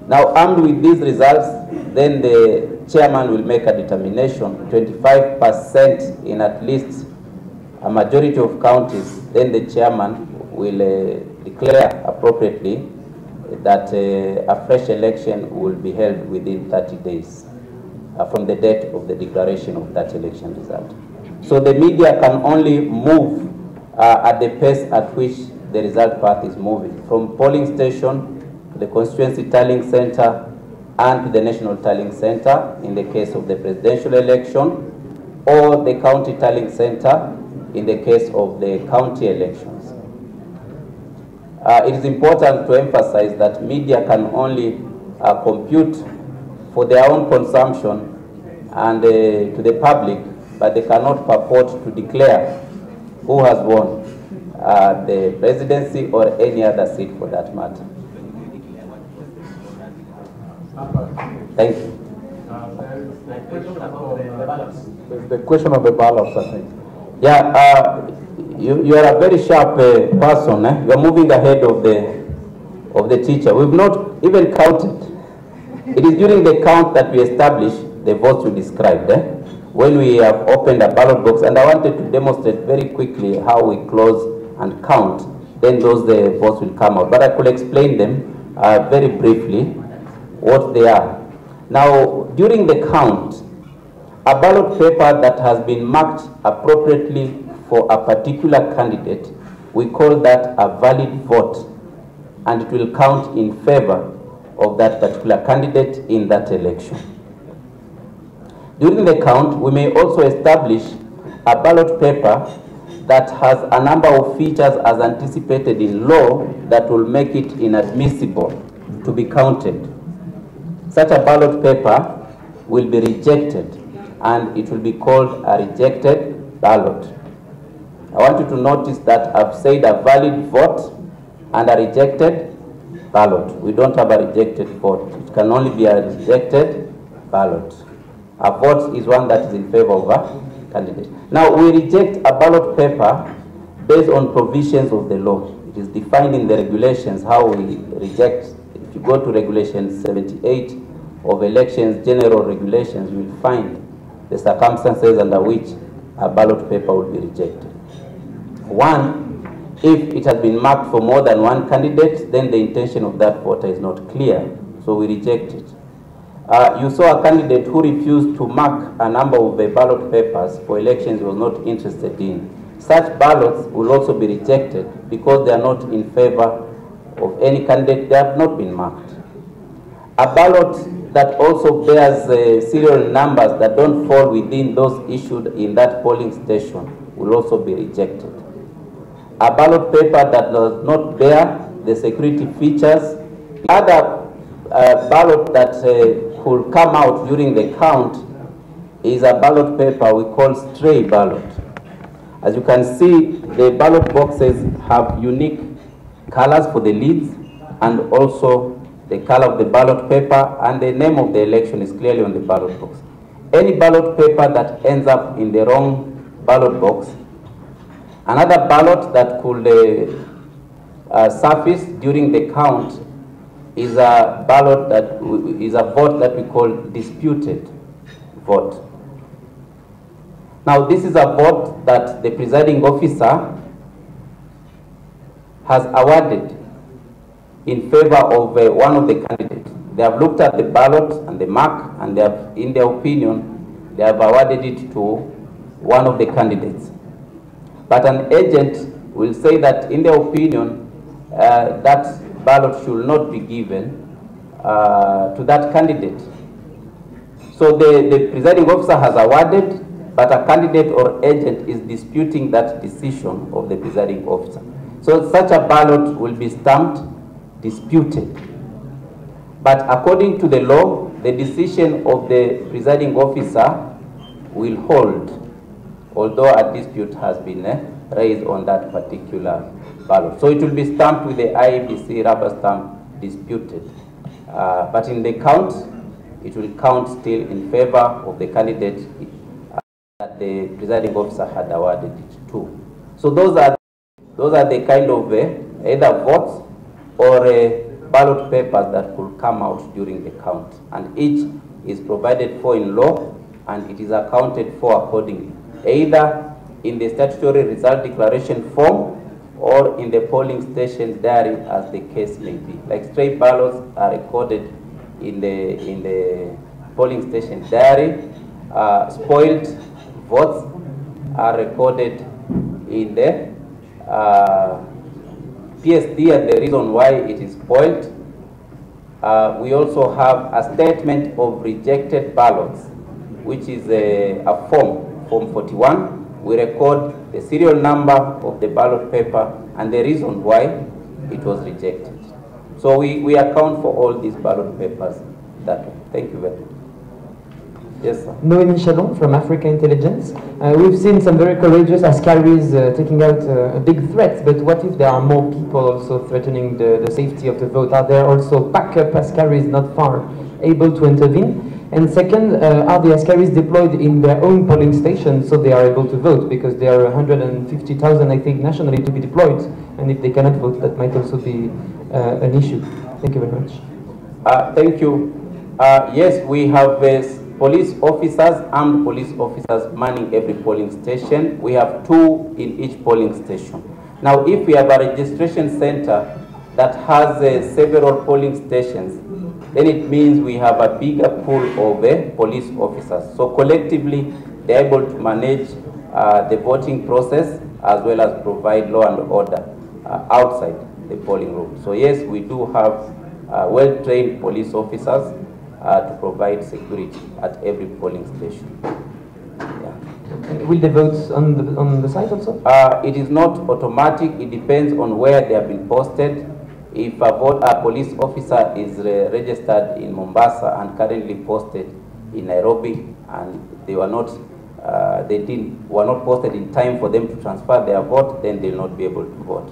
Now, armed with these results, then the chairman will make a determination, 25% in at least a majority of counties, then the chairman will declare appropriately that a fresh election will be held within 30 days from the date of the declaration of that election result. So the media can only move at the pace at which the result path is moving, from polling station to the constituency tallying center and to the national tallying center in the case of the presidential election, or the county tallying center in the case of the county elections. It is important to emphasize that media can only compute for their own consumption and to the public, but they cannot purport to declare who has won the presidency or any other seat for that matter. Thank you. There's the question of the ballots, I think. Yeah, you are a very sharp person. You are moving ahead of the teacher. We've not even counted. It is during the count that we establish the votes you described. When we have opened a ballot box, and I wanted to demonstrate very quickly how we close and count, then those votes will come out. But I could explain them very briefly what they are. Now, during the count, a ballot paper that has been marked appropriately for a particular candidate, we call that a valid vote, and it will count in favor of that particular candidate in that election. During the count, we may also establish a ballot paper that has a number of features as anticipated in law that will make it inadmissible to be counted. Such a ballot paper will be rejected, and it will be called a rejected ballot. I want you to notice that I've said a valid vote and a rejected ballot. We don't have a rejected vote. It can only be a rejected ballot. A vote is one that is in favor of a candidate. Now, we reject a ballot paper based on provisions of the law. It is defined in the regulations how we reject. If you go to regulation 78 of elections, general regulations, you will find the circumstances under which a ballot paper will be rejected. One, if it has been marked for more than one candidate, then the intention of that voter is not clear, so we reject it. You saw a candidate who refused to mark a number of the ballot papers for elections he was not interested in. Such ballots will also be rejected because they are not in favor of any candidate. They have not been marked. A ballot that also bears serial numbers that don't fall within those issued in that polling station will also be rejected. A ballot paper that does not bear the security features. The other ballot that could come out during the count is a ballot paper we call stray ballot. As you can see, the ballot boxes have unique colors for the lids and also the color of the ballot paper, and the name of the election is clearly on the ballot box. Any ballot paper that ends up in the wrong ballot box, another ballot that could surface during the count is a ballot that is a vote that we call disputed vote. Now, this is a vote that the presiding officer has awarded in favor of one of the candidates. They have looked at the ballot and the mark, and they have, in their opinion, they have awarded it to one of the candidates. But an agent will say that, in their opinion, that ballot should not be given to that candidate. So the presiding officer has awarded, but a candidate or agent is disputing that decision of the presiding officer. So such a ballot will be stamped disputed. But according to the law, the decision of the presiding officer will hold, although a dispute has been raised on that particular ballot. So it will be stamped with the IEBC rubber stamp disputed. But in the count, it will count still in favor of the candidate that the presiding officer had awarded it to. So those are the kind of either votes or ballot papers that could come out during the count. And each is provided for in law, and it is accounted for accordingly, either in the statutory result declaration form or in the polling station diary, as the case may be. Like stray ballots are recorded in the polling station diary. Spoiled votes are recorded in the PSD, and the reason why it is spoiled. We also have a statement of rejected ballots, which is a form 41. We record the serial number of the ballot paper and the reason why it was rejected. So we account for all these ballot papers that way. Thank you very much. Yes, sir. Noémie Chalon from Africa Intelligence. We've seen some very courageous askaris taking out big threats, but what if there are more people also threatening the safety of the vote? Are there also backup askaris not far able to intervene? And second, are the askaris deployed in their own polling stations so they are able to vote? Because there are 150,000, I think, nationally to be deployed, and if they cannot vote, that might also be an issue. Thank you very much. Thank you. Yes, we have police officers, armed police officers manning every polling station. We have 2 in each polling station. Now, if we have a registration center that has several polling stations, then it means we have a bigger pool of police officers. So collectively, they're able to manage the voting process as well as provide law and order outside the polling room. So yes, we do have well-trained police officers to provide security at every polling station. Yeah. Will they vote on the site also? It is not automatic. It depends on where they have been posted. If a police officer is registered in Mombasa and currently posted in Nairobi, and they were not posted in time for them to transfer their vote, then they will not be able to vote.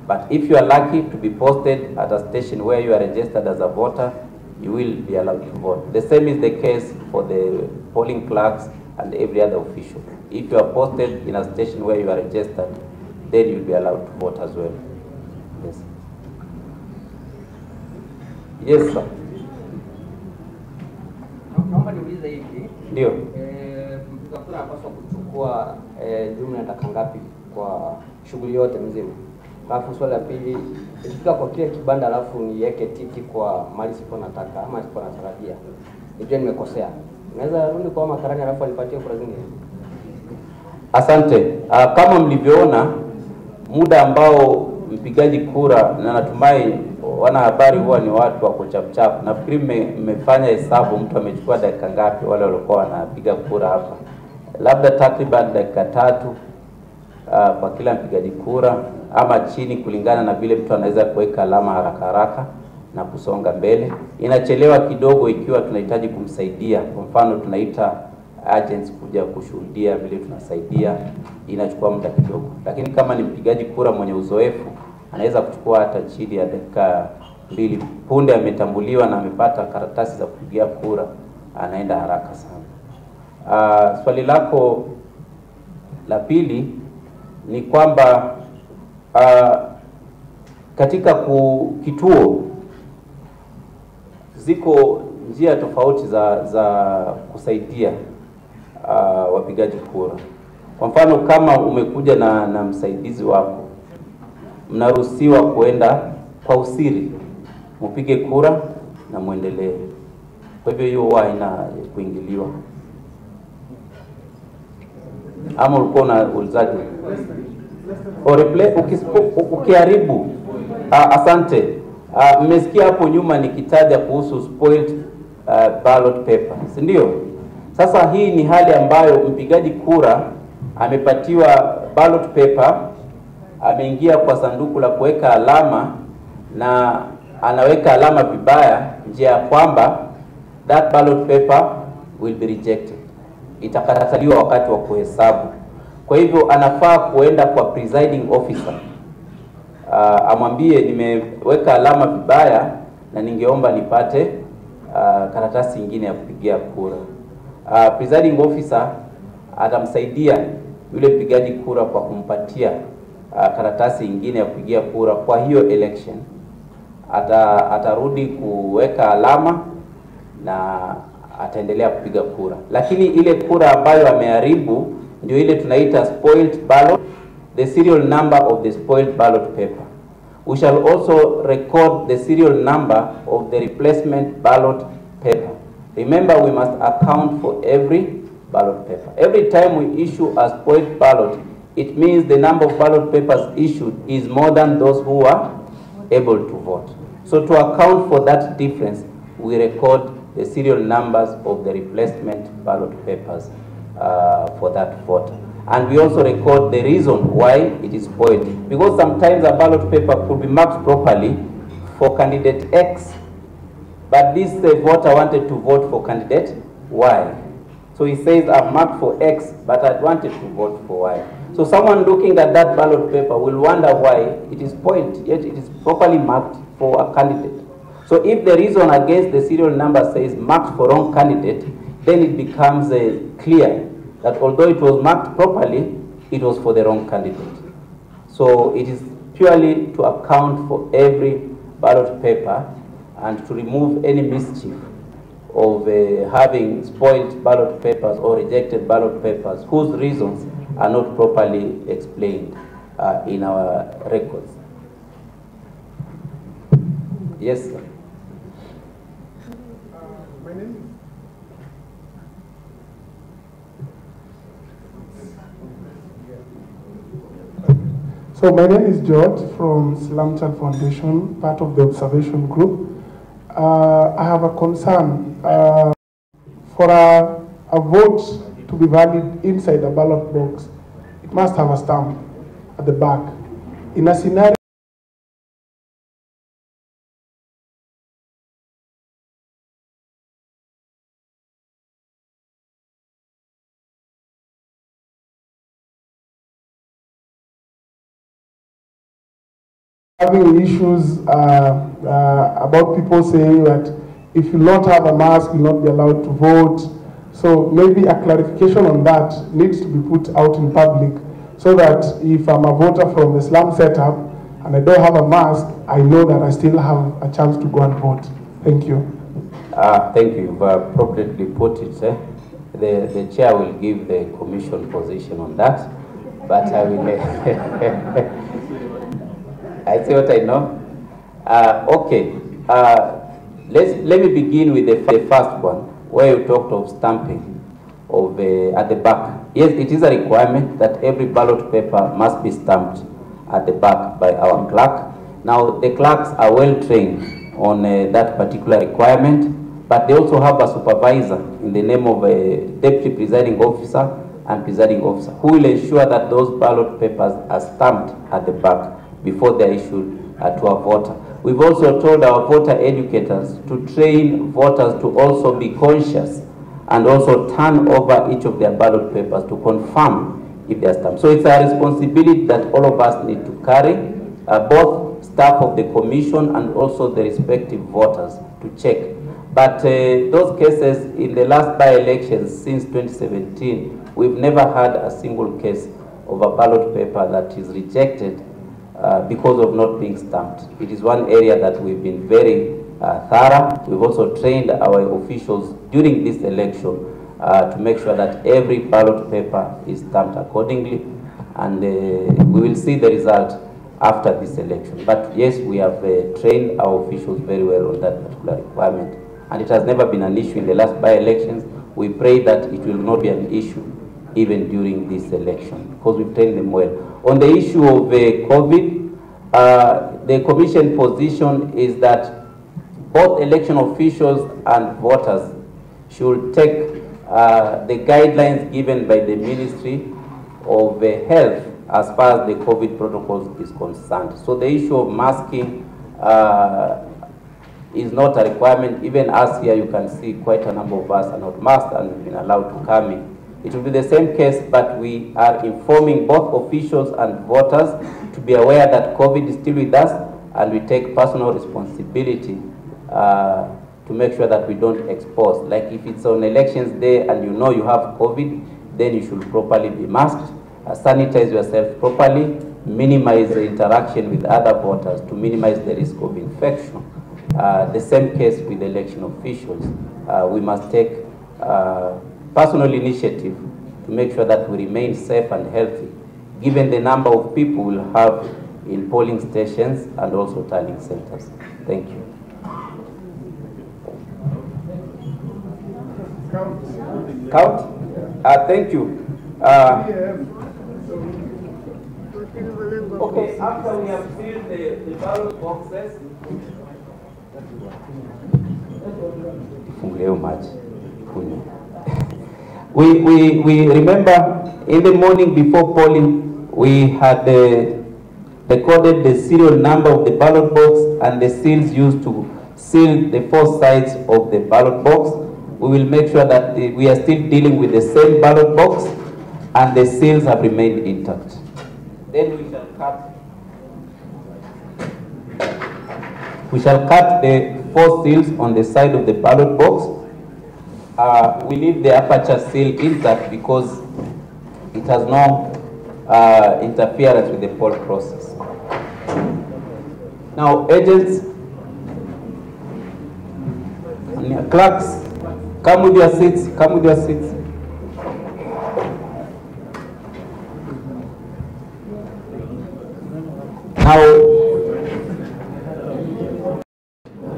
But if you are lucky to be posted at a station where you are registered as a voter, you will be allowed to vote. The same is the case for the polling clerks, and every other official. If you are posted in a station where you are registered, then you'll be allowed to vote as well. Yes. Yes, sir. Naomba niulize hivi. Ndio. Mpiga kura anapaswa kuchukua jumla ya dakika ngapi kwa shughuli yote mzima? Alafu swali la pili, ikifika kwa kile kibanda alafu niweke tiki kwa mali sipo nataka ama sipo natarajia, nijue nimekosea, naweza rudi kwa makarani alafu anipatie kura zingine? Asante. Kama mlivyoona muda ambao mpigaji kura, na natumai wanahabari huwa ni watu wako chapchap, nafikiri mmefanya hesabu mtu amechukua dakika ngapi wale walikuwa wanapiga kura hapa. Labda takriban dakika 3 kwa kila mpigaji kura ama chini, kulingana na vile mtu anaweza kuweka alama haraka haraka na kusonga mbele. Inachelewa kidogo ikiwa tunahitaji kumsaidia, kwa mfano tunaita agents kuja kushuhudia vile tunasaidia, inachukua muda kidogo. Lakini kama ni mpigaji kura mwenye uzoefu, anaweza kuchukua hata chini ya dakika 2. Punde ametambuliwa na amepata karatasi za kupigia kura, anaenda haraka sana. Swali lako la pili ni kwamba katika kituo ziko njia tofauti za kusaidia wapigaji kura. Kwa mfano, kama umekuja na msaidizi wako, mnaruhusiwa kuenda kwa usiri, mpige kura na muendelee. Kwa hivyo hiyo huwa haina kuingiliwa. Ama ulikuwa unaulizaje? Or replay ukiharibu. Asante. Mmesikia hapo nyuma nikitaja kuhusu spoiled ballot paper, si ndio? Sasa hii ni hali ambayo mpigaji kura amepatiwa ballot paper, ameingia kwa sanduku la kuweka alama na anaweka alama vibaya, njia ya kwamba that ballot paper will be rejected, itakataliwa wakati wa kuhesabu. Kwa hivyo anafaa kuenda kwa presiding officer, amwambie nimeweka alama vibaya na ningeomba nipate karatasi nyingine ya kupigia kura. Presiding officer atamsaidia yule mpigaji kura kwa kumpatia karatasi nyingine ya kupigia kura kwa hiyo election. Atarudi kuweka alama na ataendelea kupiga kura. Lakini ile kura ambayo ameharibu ndio ile tunaita spoiled ballot, the serial number of the spoiled ballot paper. We shall also record the serial number of the replacement ballot paper. Remember, we must account for every ballot paper. Every time we issue a spoiled ballot, it means the number of ballot papers issued is more than those who are able to vote. So to account for that difference, we record the serial numbers of the replacement ballot papers for that voter. And we also record the reason why it is spoiled. Because sometimes a ballot paper could be marked properly for candidate X, but this voter wanted to vote for candidate Y. So he says, I've marked for X, but I wanted to vote for Y. So someone looking at that ballot paper will wonder why it is spoiled, yet it is properly marked for a candidate. So if the reason against the serial number says marked for wrong candidate, then it becomes clear that although it was marked properly, it was for the wrong candidate. So it is purely to account for every ballot paper and to remove any mischief of having spoiled ballot papers or rejected ballot papers whose reasons are not properly explained in our records. Yes, sir. So my name is George from Slum Child Foundation, part of the observation group. I have a concern for a vote to be valid inside the ballot box. It must have a stamp at the back. In a scenario having issues about people saying that if you not have a mask, you'll not be allowed to vote. So maybe a clarification on that needs to be put out in public so that if I'm a voter from the slum setup and I don't have a mask, I know that I still have a chance to go and vote. Thank you. Thank you. You've appropriately put it. The chair will give the commission position on that, but I will. I say what I know. Okay. Let me begin with the first one, where you talked of stamping of at the back. Yes, it is a requirement that every ballot paper must be stamped at the back by our clerk. Now, the clerks are well trained on that particular requirement, but they also have a supervisor in the name of a deputy presiding officer and presiding officer who will ensure that those ballot papers are stamped at the back before they are issued to a voter. We've also told our voter educators to train voters to also be conscious and also turn over each of their ballot papers to confirm if they are stamped. So it's a responsibility that all of us need to carry, both staff of the commission and also the respective voters to check. But those cases in the last by-elections since 2017, we've never had a single case of a ballot paper that is rejected because of not being stamped. It is one area that we've been very thorough. We've also trained our officials during this election to make sure that every ballot paper is stamped accordingly, and we will see the result after this election. But yes, we have trained our officials very well on that particular requirement, and it has never been an issue in the last by-elections. We pray that it will not be an issue even during this election, because we've trained them well. On the issue of COVID, the commission position is that both election officials and voters should take the guidelines given by the Ministry of Health as far as the COVID protocols is concerned. So the issue of masking is not a requirement. Even us here, you can see quite a number of us are not masked and have been allowed to come in. It will be the same case, but we are informing both officials and voters to be aware that COVID is still with us, and we take personal responsibility to make sure that we don't expose. Like if it's on elections day and you know you have COVID, then you should properly be masked, sanitize yourself properly, minimize the interaction with other voters to minimize the risk of infection. The same case with election officials. We must take personal initiative to make sure that we remain safe and healthy, given the number of people we'll have in polling stations and also tallying centers. Thank you. Count? Thank you. Okay, after we have filled the ballot boxes, we remember in the morning before polling, we had recorded the serial number of the ballot box and the seals used to seal the four sides of the ballot box. We will make sure that we are still dealing with the same ballot box and the seals have remained intact. Then we shall cut the four seals on the side of the ballot box. We leave the aperture seal intact because it has no interference with the poll process. Now, agents and clerks, come with your seats, come with your seats. Now,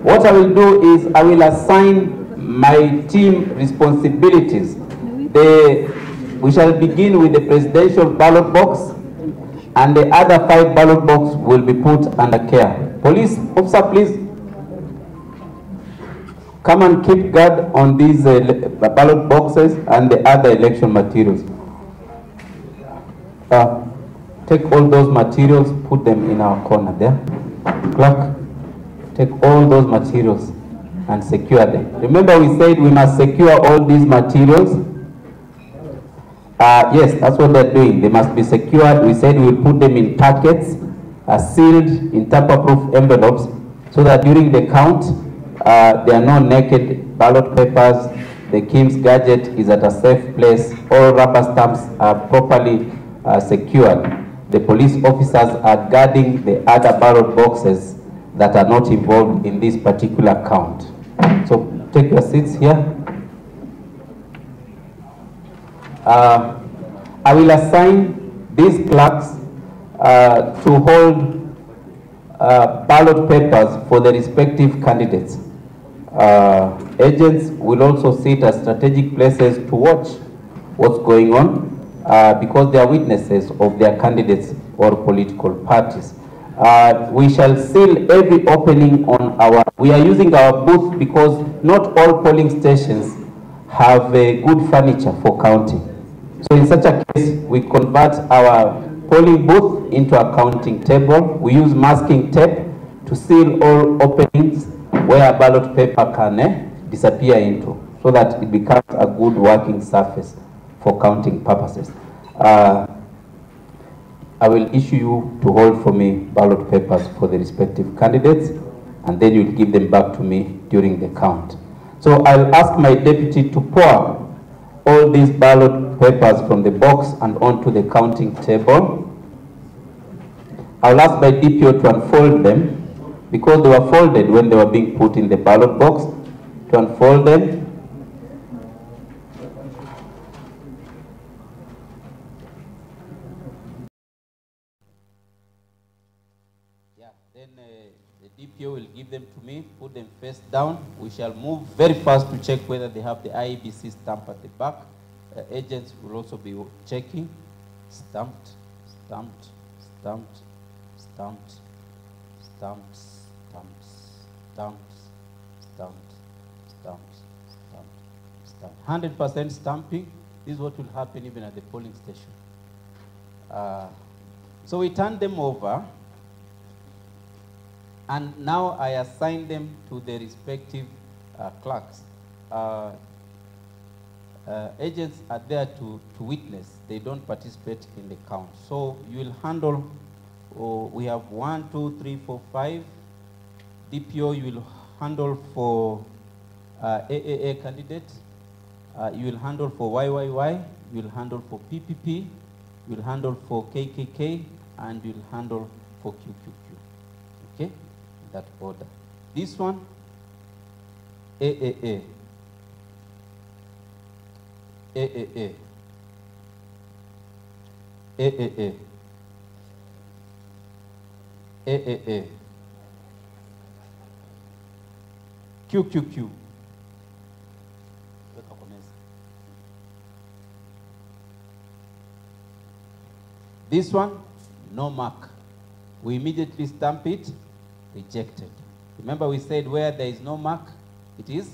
what I will do is I will assign my team responsibilities. We shall begin with the presidential ballot box, and the other 5 ballot boxes will be put under care. Police officer, please come and keep guard on these ballot boxes and the other election materials. Take all those materials, put them in our corner there. Clerk, take all those materials and secure them. Remember, we said we must secure all these materials. Yes, that's what they're doing. They must be secured. We said we will put them in packets, sealed in tamper-proof envelopes, so that during the count, there are no naked ballot papers, the Kim's gadget is at a safe place, all rubber stamps are properly secured. The police officers are guarding the other ballot boxes that are not involved in this particular count. So take your seats here. I will assign these clerks to hold ballot papers for the respective candidates. Agents will also sit at strategic places to watch what's going on because they are witnesses of their candidates or political parties. We shall seal every opening on we are using our booth because not all polling stations have good furniture for counting. So in such a case, we convert our polling booth into a counting table. We use masking tape to seal all openings where a ballot paper can disappear into, so that it becomes a good working surface for counting purposes. I will issue you to hold for me ballot papers for the respective candidates, and then you'll give them back to me during the count. So I'll ask my deputy to pour all these ballot papers from the box and onto the counting table. I'll ask my DPO to unfold them, because they were folded when they were being put in the ballot box, to unfold them. Yeah, then the DPO will give them to me, put them face down. We shall move very fast to check whether they have the IEBC stamp at the back. Agents will also be checking. Stamped, stamped, stamped, stamped, stamped, stamped, stamped, stamped, stamped, stamped. 100% stamping. This is what will happen even at the polling station. So we turn them over, and now I assign them to the respective clerks. Agents are there to witness. They don't participate in the count. So you will handle, we have 1, 2, 3, 4, 5. DPO, you will handle for AAA candidate. You will handle for YYY. You will handle for PPP. You will handle for KKK. And you will handle for QQQ. Okay? In that order. This one, AAA. AAA. AAA. AAA. QQQ. This one, no mark. We immediately stamp it, rejected. Remember we said where there is no mark, it is.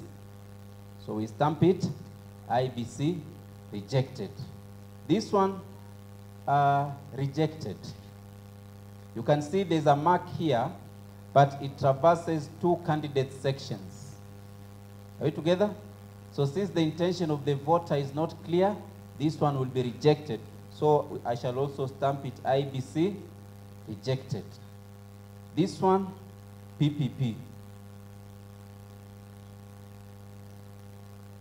So we stamp it, IEBC, rejected. This one, rejected. You can see there's a mark here, but it traverses 2 candidate sections. Are we together? So since the intention of the voter is not clear, this one will be rejected. So I shall also stamp it IEBC, rejected. This one, PPP.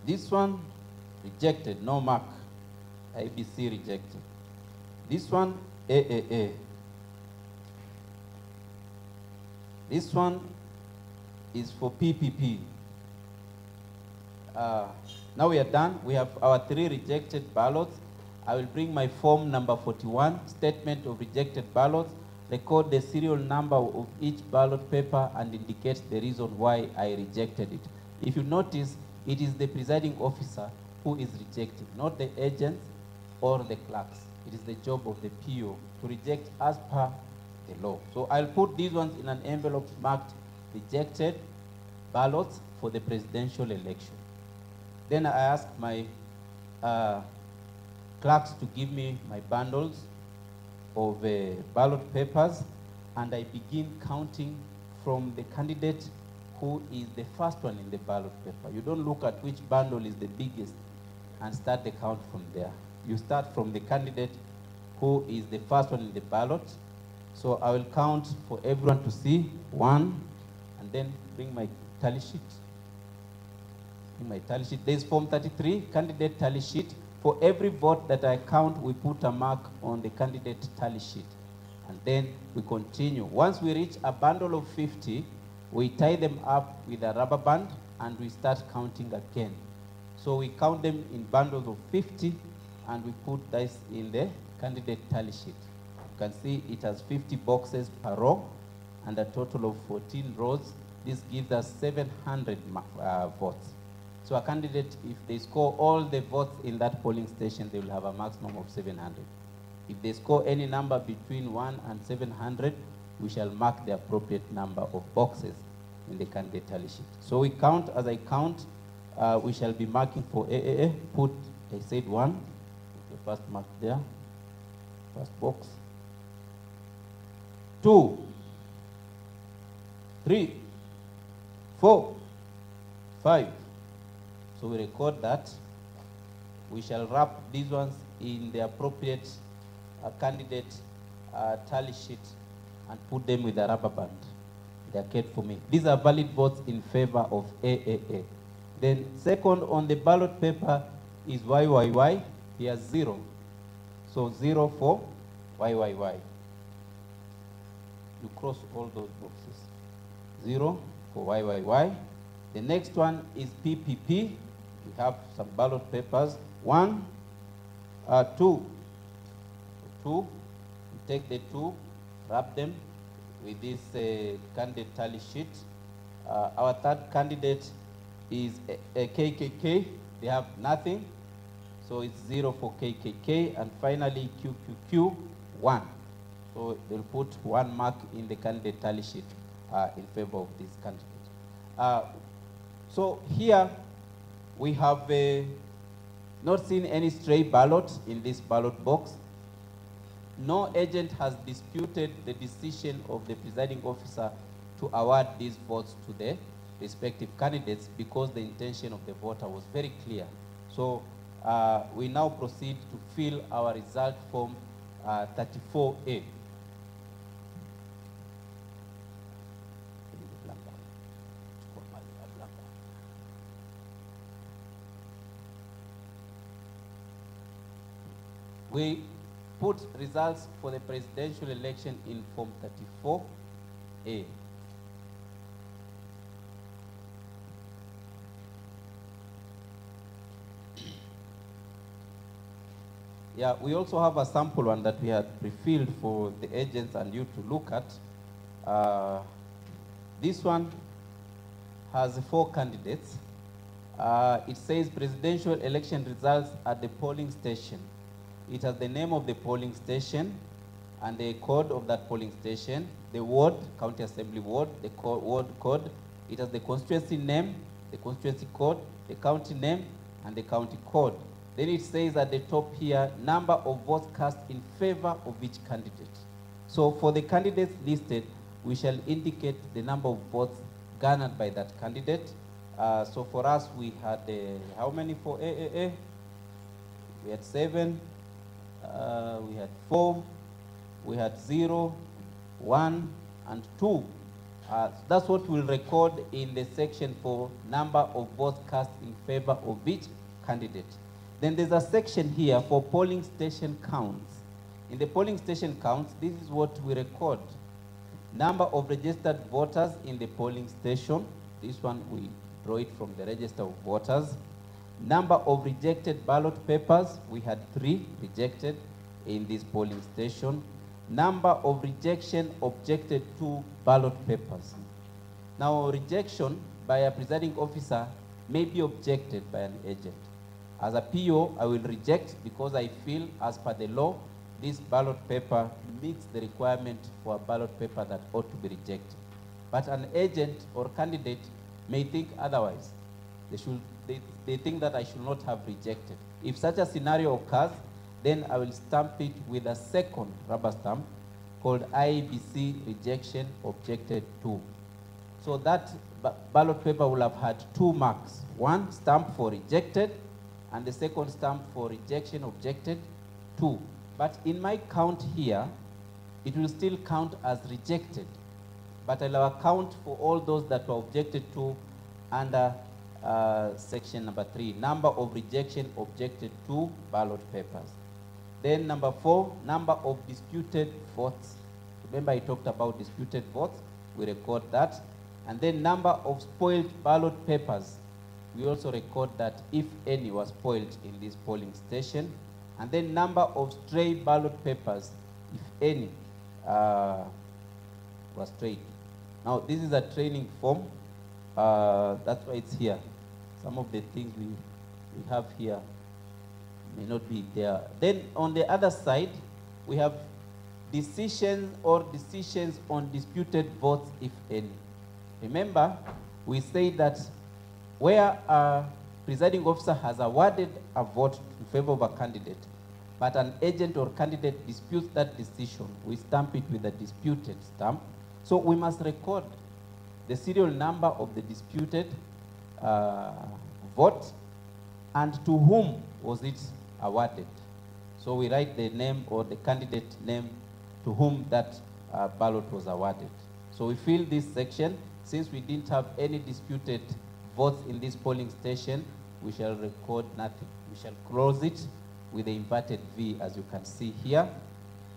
This one, rejected, no mark. IEBC, rejected. This one, AAA. This one is for PPP. Now we are done. We have our 3 rejected ballots. I will bring my form number 41, statement of rejected ballots, record the serial number of each ballot paper, and indicate the reason why I rejected it. If you notice, it is the presiding officer who is rejecting, not the agents or the clerks. It is the job of the PO to reject as per the law. So I'll put these ones in an envelope marked rejected ballots for the presidential election. Then I ask my clerks to give me my bundles of ballot papers, and I begin counting from the candidate who is the first one in the ballot paper. You don't look at which bundle is the biggest and start the count from there. You start from the candidate who is the first one in the ballot. So I will count for everyone to see 1, and then bring my tally sheet. checking my tally sheet. There's Form 33, candidate tally sheet. For every vote that I count, we put a mark on the candidate tally sheet. And then we continue. Once we reach a bundle of 50, we tie them up with a rubber band and we start counting again. So we count them in bundles of 50 and we put this in the candidate tally sheet. You can see it has 50 boxes per row and a total of 14 rows. This gives us 700 votes. So a candidate, if they score all the votes in that polling station, they will have a maximum of 700. If they score any number between 1 and 700, we shall mark the appropriate number of boxes in the candidate tally sheet. So we count, as I count, we shall be marking for AAA. Put, I said 1, the first mark there, first box. 2, 3, 4, 5. So we record that. We shall wrap these ones in the appropriate candidate tally sheet and put them with a rubber band. They are kept for me. These are valid votes in favor of AAA. Then second on the ballot paper is YYY. He has 0. So 0 for YYY. You cross all those boxes. 0 for YYY. The next one is PPP. We have some ballot papers. 1, 2. 2. We take the 2, wrap them with this candidate tally sheet. Our third candidate is a KKK. They have nothing. So it's 0 for KKK. And finally, QQQ, 1. So they'll put 1 mark in the candidate tally sheet in favor of this candidate. So here we have not seen any stray ballot in this ballot box. No agent has disputed the decision of the presiding officer to award these votes to the respective candidates because the intention of the voter was very clear. So we now proceed to fill our result form 34A. We put results for the presidential election in Form 34A. Yeah, we also have a sample one that we had pre-filled for the agents and you to look at. This one has 4 candidates. It says presidential election results at the polling station. It has the name of the polling station and the code of that polling station, the ward, county assembly ward, the ward code. It has the constituency name, the constituency code, the county name, and the county code. Then it says at the top here, number of votes cast in favor of each candidate. So for the candidates listed, we shall indicate the number of votes garnered by that candidate. So for us, we had how many for AAA? We had 7. We had 4, we had 0, 1, and 2. That's what we'll record in the section for number of votes cast in favor of each candidate. Then there's a section here for polling station counts. In the polling station counts, this is what we record. Number of registered voters in the polling station. This one we draw it from the register of voters. Number of rejected ballot papers, we had 3 rejected in this polling station. Number of rejection objected to ballot papers. Now, rejection by a presiding officer may be objected by an agent. As a PO, I will reject because I feel, as per the law, this ballot paper meets the requirement for a ballot paper that ought to be rejected. But an agent or candidate may think otherwise. They think that I should not have rejected. If such a scenario occurs, then I will stamp it with a second rubber stamp called IEBC rejection objected to. So that ballot paper will have had 2 marks. One stamp for rejected and the second stamp for rejection objected to. But in my count here, it will still count as rejected. But I'll account for all those that were objected to under section number 3, number of rejection objected to ballot papers. Then number 4, number of disputed votes. Remember I talked about disputed votes, we record that. And then number of spoiled ballot papers, we also record that if any was spoiled in this polling station. And then number of stray ballot papers, if any was strayed. Now this is a training form, that's why it's here. Some of the things we have here may not be there. Then on the other side, we have decisions on disputed votes, if any. Remember, we say that where a presiding officer has awarded a vote in favor of a candidate, but an agent or candidate disputes that decision, we stamp it with a disputed stamp. So we must record the serial number of the disputed vote and to whom was it awarded. So we write the name or the candidate name to whom that ballot was awarded. So we fill this section. Since we didn't have any disputed votes in this polling station, we shall record nothing. We shall close it with the inverted V, as you can see here.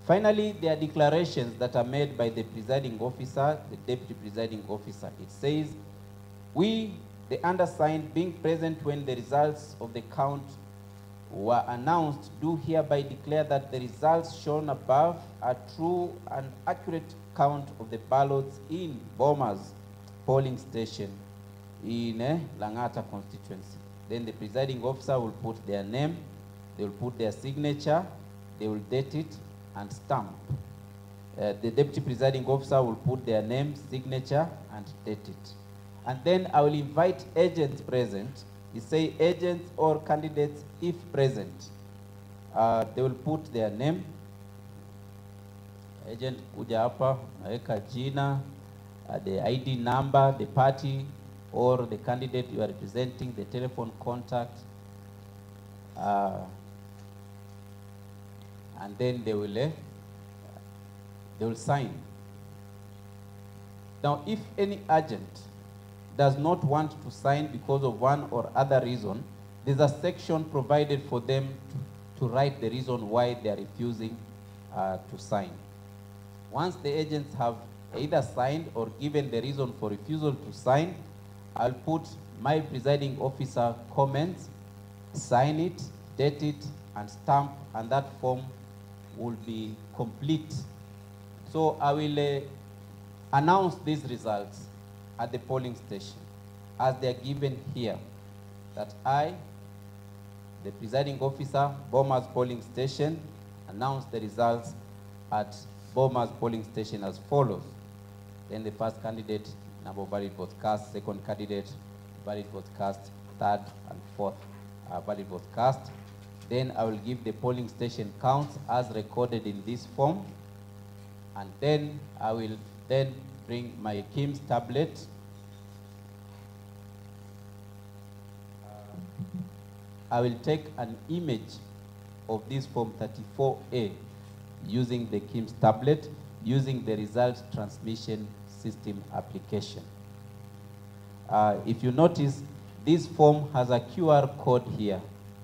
Finally, there are declarations that are made by the presiding officer, the deputy presiding officer. It says, we, the undersigned, being present when the results of the count were announced, do hereby declare that the results shown above are true and accurate count of the ballots in Boma's polling station in Langata constituency. Then the presiding officer will put their name, they will put their signature, they will date it and stamp. The deputy presiding officer will put their name, signature and date it. And then I will invite agents present. You say agents or candidates if present. They will put their name. Agent kuja hapa, naweka jina, the ID number, the party or the candidate you are representing, the telephone contact, and then they will sign. Now, if any agent does not want to sign because of one or other reason, there's a section provided for them to write the reason why they are refusing to sign. Once the agents have either signed or given the reason for refusal to sign, I'll put my presiding officer comments, sign it, date it, and stamp, and that form will be complete. So I will announce these results at the polling station as they are given here, that I, the presiding officer, Boma's polling station, announce the results at Boma's polling station as follows. Then the first candidate, number of valid votes cast, second candidate, valid votes cast, third and fourth valid votes cast. Then I will give the polling station counts as recorded in this form, and then I will then bring my KIMS tablet. I will take an image of this form 34A using the KIMS tablet, using the result transmission system application. If you notice, this form has a QR code here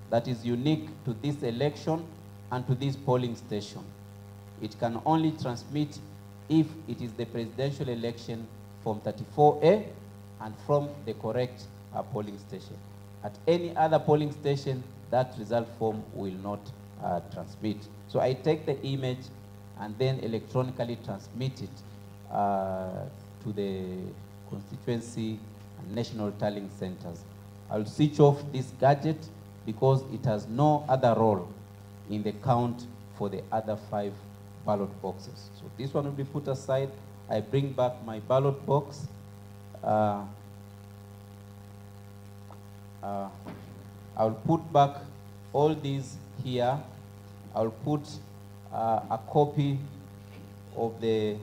that is unique to this election and to this polling station. It can only transmit if it is the presidential election form 34A and from the correct polling station. At any other polling station, that result form will not transmit. So I take the image and then electronically transmit it to the constituency and national tallying centers. I'll switch off this gadget because it has no other role in the count for the other 5 ballot boxes. So this one will be put aside. I bring back my ballot box. I'll put back all these here. I'll put a copy of the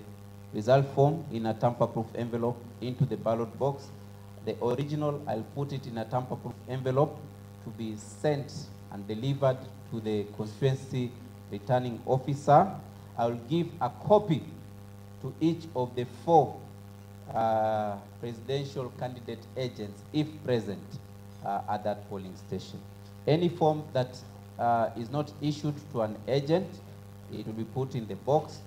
result form in a tamper-proof envelope into the ballot box. The original, I'll put it in a tamper-proof envelope to be sent and delivered to the constituency returning officer. I'll give a copy to each of the 4 presidential candidate agents, if present, at that polling station. Any form that is not issued to an agent, it will be put in the box.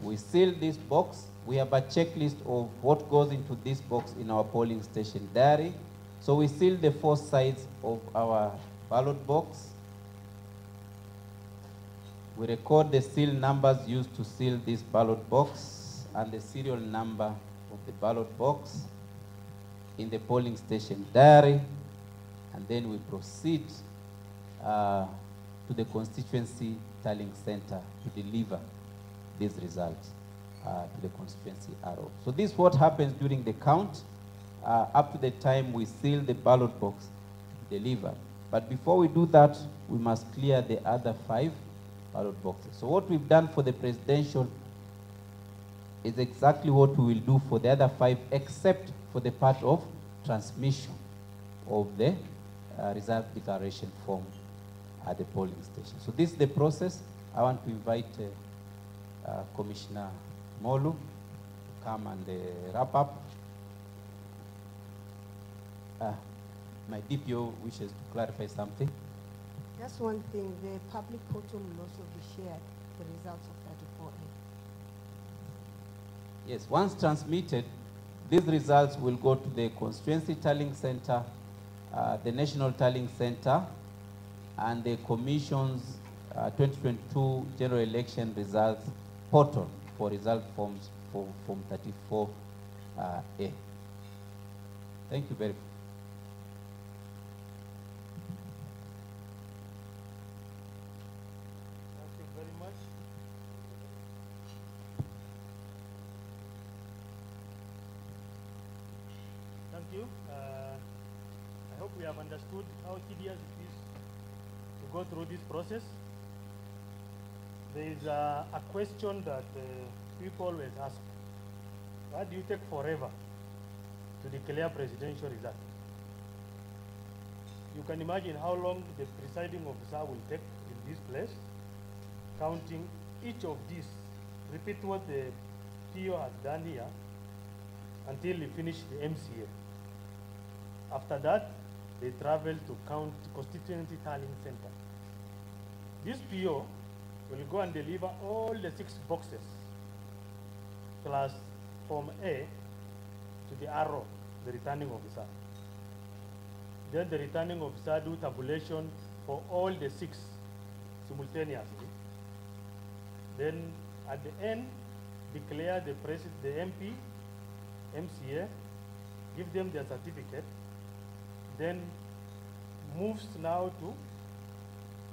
We seal this box. We have a checklist of what goes into this box in our polling station diary. So we seal the 4 sides of our ballot box. We record the seal numbers used to seal this ballot box and the serial number of the ballot box in the polling station diary, and then we proceed to the constituency tallying center to deliver these results to the constituency RO. So this is what happens during the count up to the time we seal the ballot box to deliver. But before we do that, we must clear the other 5 ballot boxes. So what we've done for the presidential is exactly what we will do for the other 5, except for the part of transmission of the result declaration form at the polling station. So this is the process. I want to invite Commissioner Molu to come and wrap up. My DPO wishes to clarify something. Just one thing, the public portal will also be shared, the results of 34A. Yes, once transmitted, these results will go to the constituency tallying center, the national tallying center, and the Commission's 2022 general election results portal for result forms for Form 34A. Thank you very much. Thank you. I hope we have understood how tedious it is to go through this process. There is a question that people always ask. Why do you take forever to declare presidential result? You can imagine how long the presiding officer will take in this place, counting each of these. Repeat what the PO has done here until he finish the MCA. After that, they travel to constituency tallying center. This PO will go and deliver all the 6 boxes plus Form A to the RO, the returning officer. Then the returning officer do tabulation for all the 6 simultaneously. Then at the end, declare the president, the MP, MCA, give them their certificate, then moves now to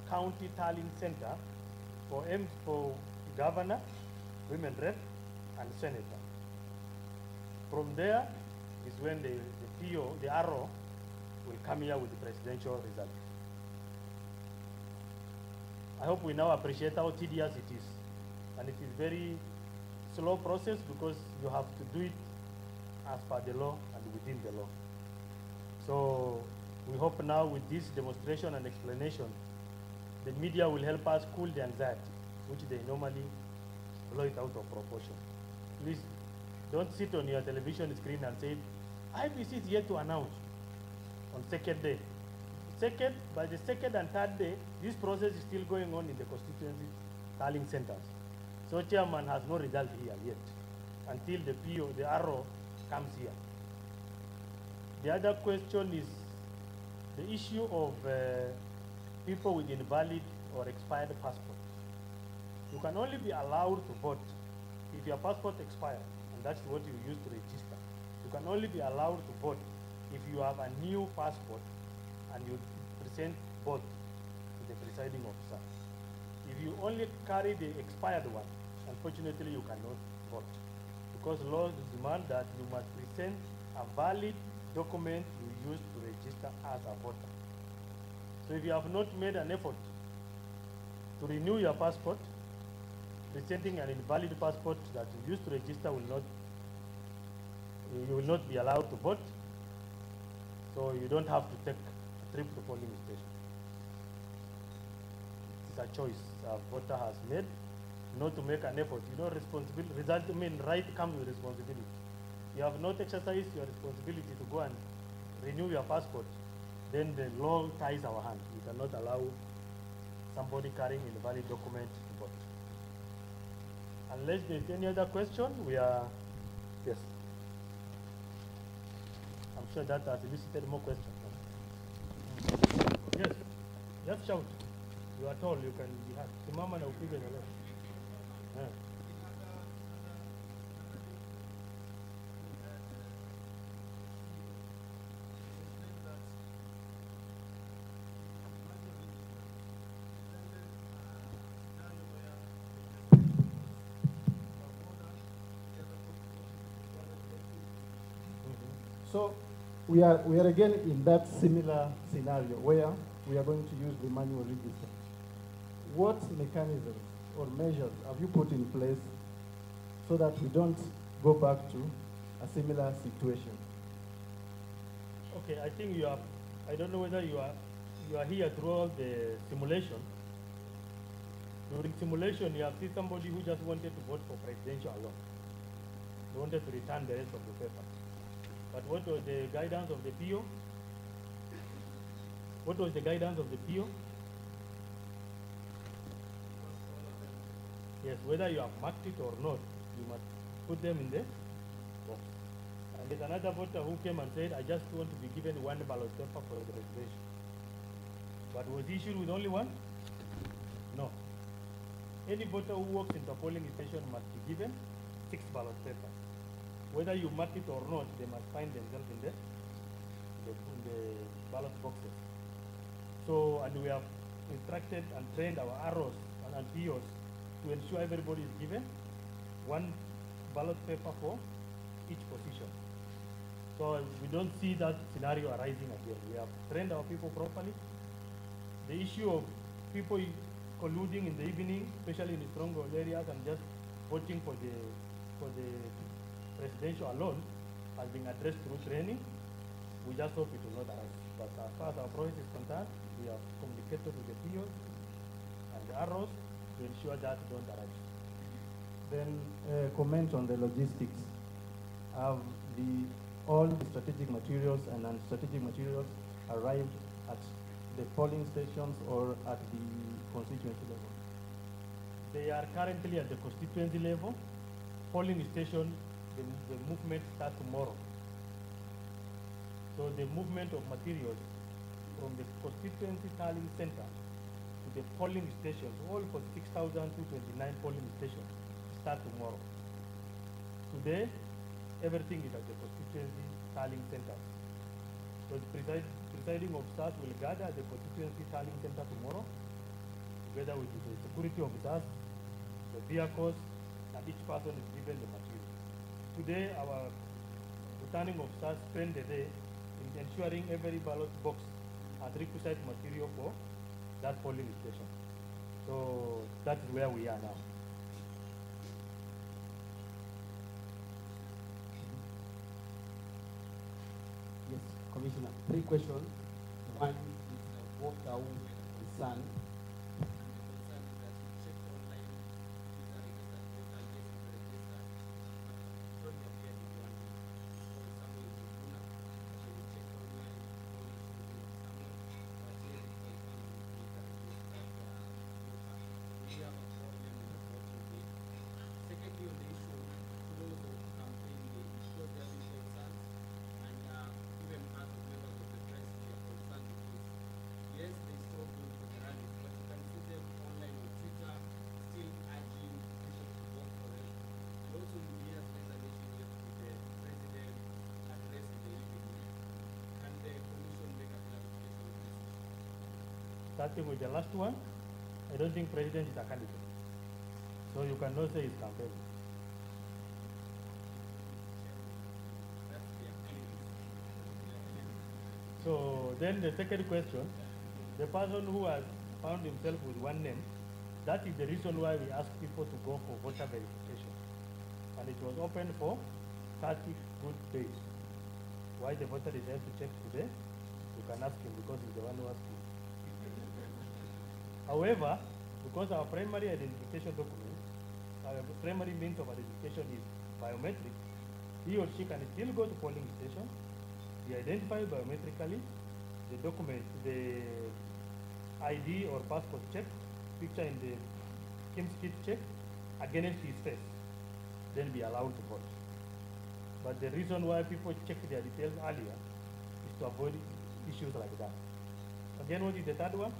county tallying center for governor, women rep, and senator. From there is when the PO, the RO, will come here with the presidential result. I hope we now appreciate how tedious it is. And it is very slow process because you have to do it as per the law and within the law. So we hope now with this demonstration and explanation, the media will help us cool the anxiety, which they normally blow it out of proportion. Please don't sit on your television screen and say, IEBC is yet to announce on 2nd day. By the 2nd and 3rd day, this process is still going on in the constituency tallying centers. So chairman has no result here yet until the PO, the RO comes here. The other question is the issue of people with invalid or expired passports. You can only be allowed to vote if your passport expires, and that's what you use to register. You can only be allowed to vote if you have a new passport and you present both to the presiding officer. If you only carry the expired one, unfortunately you cannot vote, because laws demand that you must present a valid document you use to register as a voter. So if you have not made an effort to renew your passport, presenting an invalid passport that you used to register you will not be allowed to vote. So you don't have to take a trip to polling station. It's a choice a voter has made not to make an effort. You know, right comes with responsibility. You have not exercised your responsibility to go and renew your passport. then the law ties our hands. We cannot allow somebody carrying an invalid document to vote. Unless there's any other question, we are, yes. I'm sure that has elicited more questions. Yes, just shout. You are told you can be heard. Simama na upige na leo. Yeah. So we are again in that similar scenario where we are going to use the manual register. What mechanisms or measures have you put in place so that we don't go back to a similar situation? Okay, I think you are, I don't know whether you are here throughout the simulation. During simulation, you have seen somebody who just wanted to vote for presidential alone. They wanted to return the rest of the paper. But what was the guidance of the PO? What was the guidance of the PO? Yes, whether you have marked it or not, you must put them in the box. And there's another voter who came and said, I just want to be given one ballot paper for the registration. But was he issued with only one? No. Any voter who walks into a polling station must be given 6 ballot papers. Whether you mark it or not, they must find themselves in the ballot boxes. So, and we have instructed and trained our ROs and POs to ensure everybody is given one ballot paper for each position. So we don't see that scenario arising again. We have trained our people properly. The issue of people colluding in the evening, especially in the stronghold areas, and just voting for the presidential alone, has been addressed through training. We just hope it will not arise. But as far as our process is concerned, we have communicated with the POs and the ROs to ensure that don't arise. Then comment on the logistics. Have all the strategic materials and non-strategic materials arrived at the polling stations or at the constituency level? They are currently at the constituency level. Polling station, the movement starts tomorrow. So the movement of materials from the constituency tallying center to the polling stations, all for 6,229 polling stations, start tomorrow. Today, everything is at the constituency tallying center. So the presiding officers will gather at the constituency tallying center tomorrow, together with the security officers, the vehicles, and each person is given the material. Today, our returning officers spend the day in ensuring every ballot box has requisite material for that polling station. So that is where we are now. Yes, Commissioner. 3 questions. One is voter who is son. Starting with the last one, I don't think President is a candidate. So you cannot say he's campaigning. So then the second question, the person who has found himself with one name, that is the reason why we ask people to go for voter verification. And it was open for 30 good days. Why the voter is here to check today, you can ask him because he's the one who asked you. However, because our primary identification document, our primary means of identification is biometric, he or she can still go to polling station, be identified biometrically, the document, the ID or passport check, picture in the Kim's kit check against his face, then be allowed to vote. But the reason why people check their details earlier is to avoid issues like that. Again, what is the third one?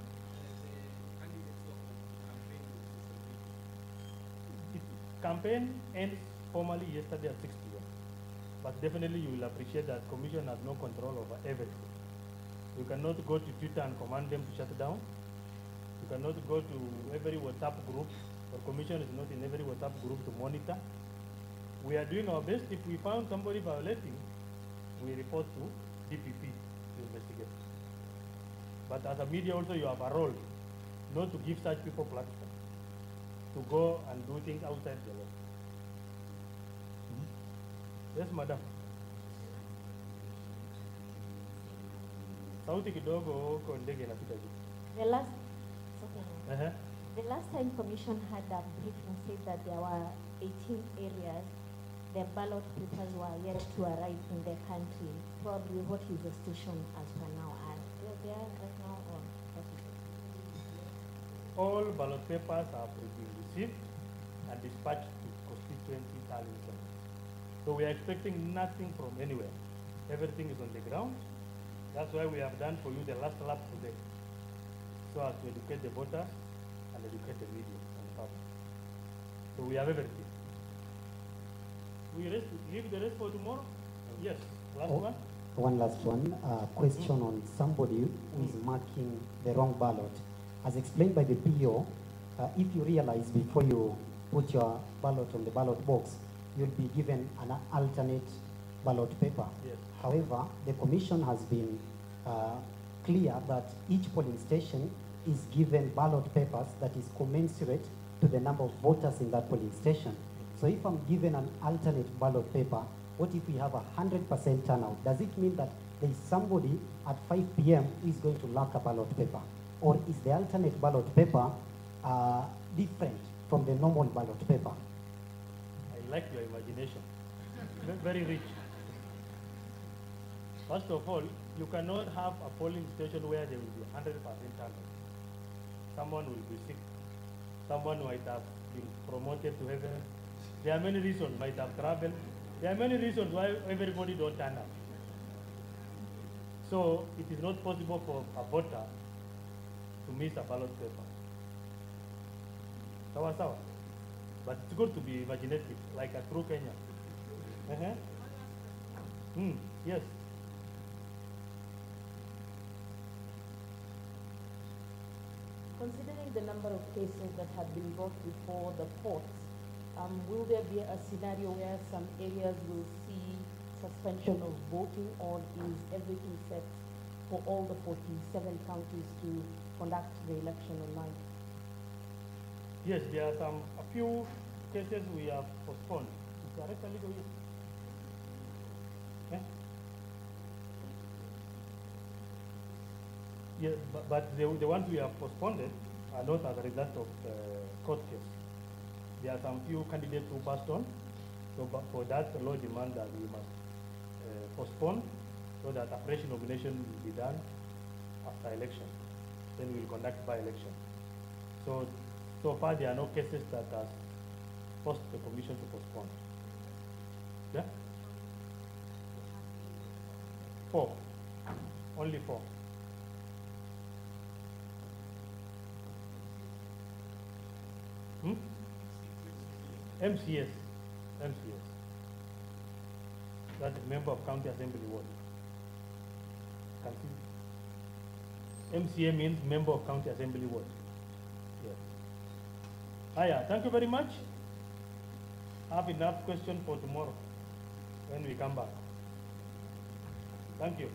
Campaign ends formally yesterday at 6 p.m. But definitely you will appreciate that Commission has no control over everything. You cannot go to Twitter and command them to shut down. You cannot go to every WhatsApp group, or Commission is not in every WhatsApp group to monitor. We are doing our best. If we found somebody violating, we report to DPP to investigate. But as a media also you have a role not to give such people platform to go and do things outside the law. Yes, madam. Sauti kidogo kwa ndege inapita juu. The last time Commission had a briefing said that there were 18 areas the ballot papers were yet to arrive in the country. Probably what is the station as per now? Are they there right now or what is it? All ballot papers are received and dispatched to constituency tallying centers. So we are expecting nothing from anywhere. Everything is on the ground. That's why we have done for you the last lap today, so as to educate the voters and educate the media and the public. So we have everything. We leave the rest for tomorrow? Yes. Last one? One last one. Question on somebody who is marking the wrong ballot. As explained by the PO, if you realize before you put your ballot on the ballot box, you'll be given an alternate ballot paper. Yes. However, the Commission has been clear that each polling station is given ballot papers that is commensurate to the number of voters in that polling station. So if I'm given an alternate ballot paper, what if we have 100% turnout? Does it mean that there is somebody at 5 p.m. who is going to lack a ballot paper? Or is the alternate ballot paper different from the normal ballot paper? I like your imagination. Very rich. First of all, you cannot have a polling station where there will be 100% turnout. Someone will be sick. Someone might have been promoted to heaven. There are many reasons, might have traveled. There are many reasons why everybody don't turn up. So it is not possible for a voter to miss a ballot paper. Sawa sawa. But it's good to be imaginative, like a true Kenyan. Yes. Considering the number of cases that have been brought before the courts, will there be a scenario where some areas will see suspension of voting, or is everything set for all the 47 counties to conduct the election online? Yes, there are a few cases we have postponed. Is there a legal issue? Yes, but the ones we have postponed are not as a result of court case. There are some few candidates who passed on, so for that the law demands that we must postpone so that a fresh nomination will be done after election. Then we will conduct by election. So far there are no cases that has forced the commission to postpone. Yeah? 4. Only 4. MCS. That's the member of county assembly ward. MCA means member of county assembly ward. Yes. Aya, thank you very much. Have enough questions for tomorrow when we come back. Thank you.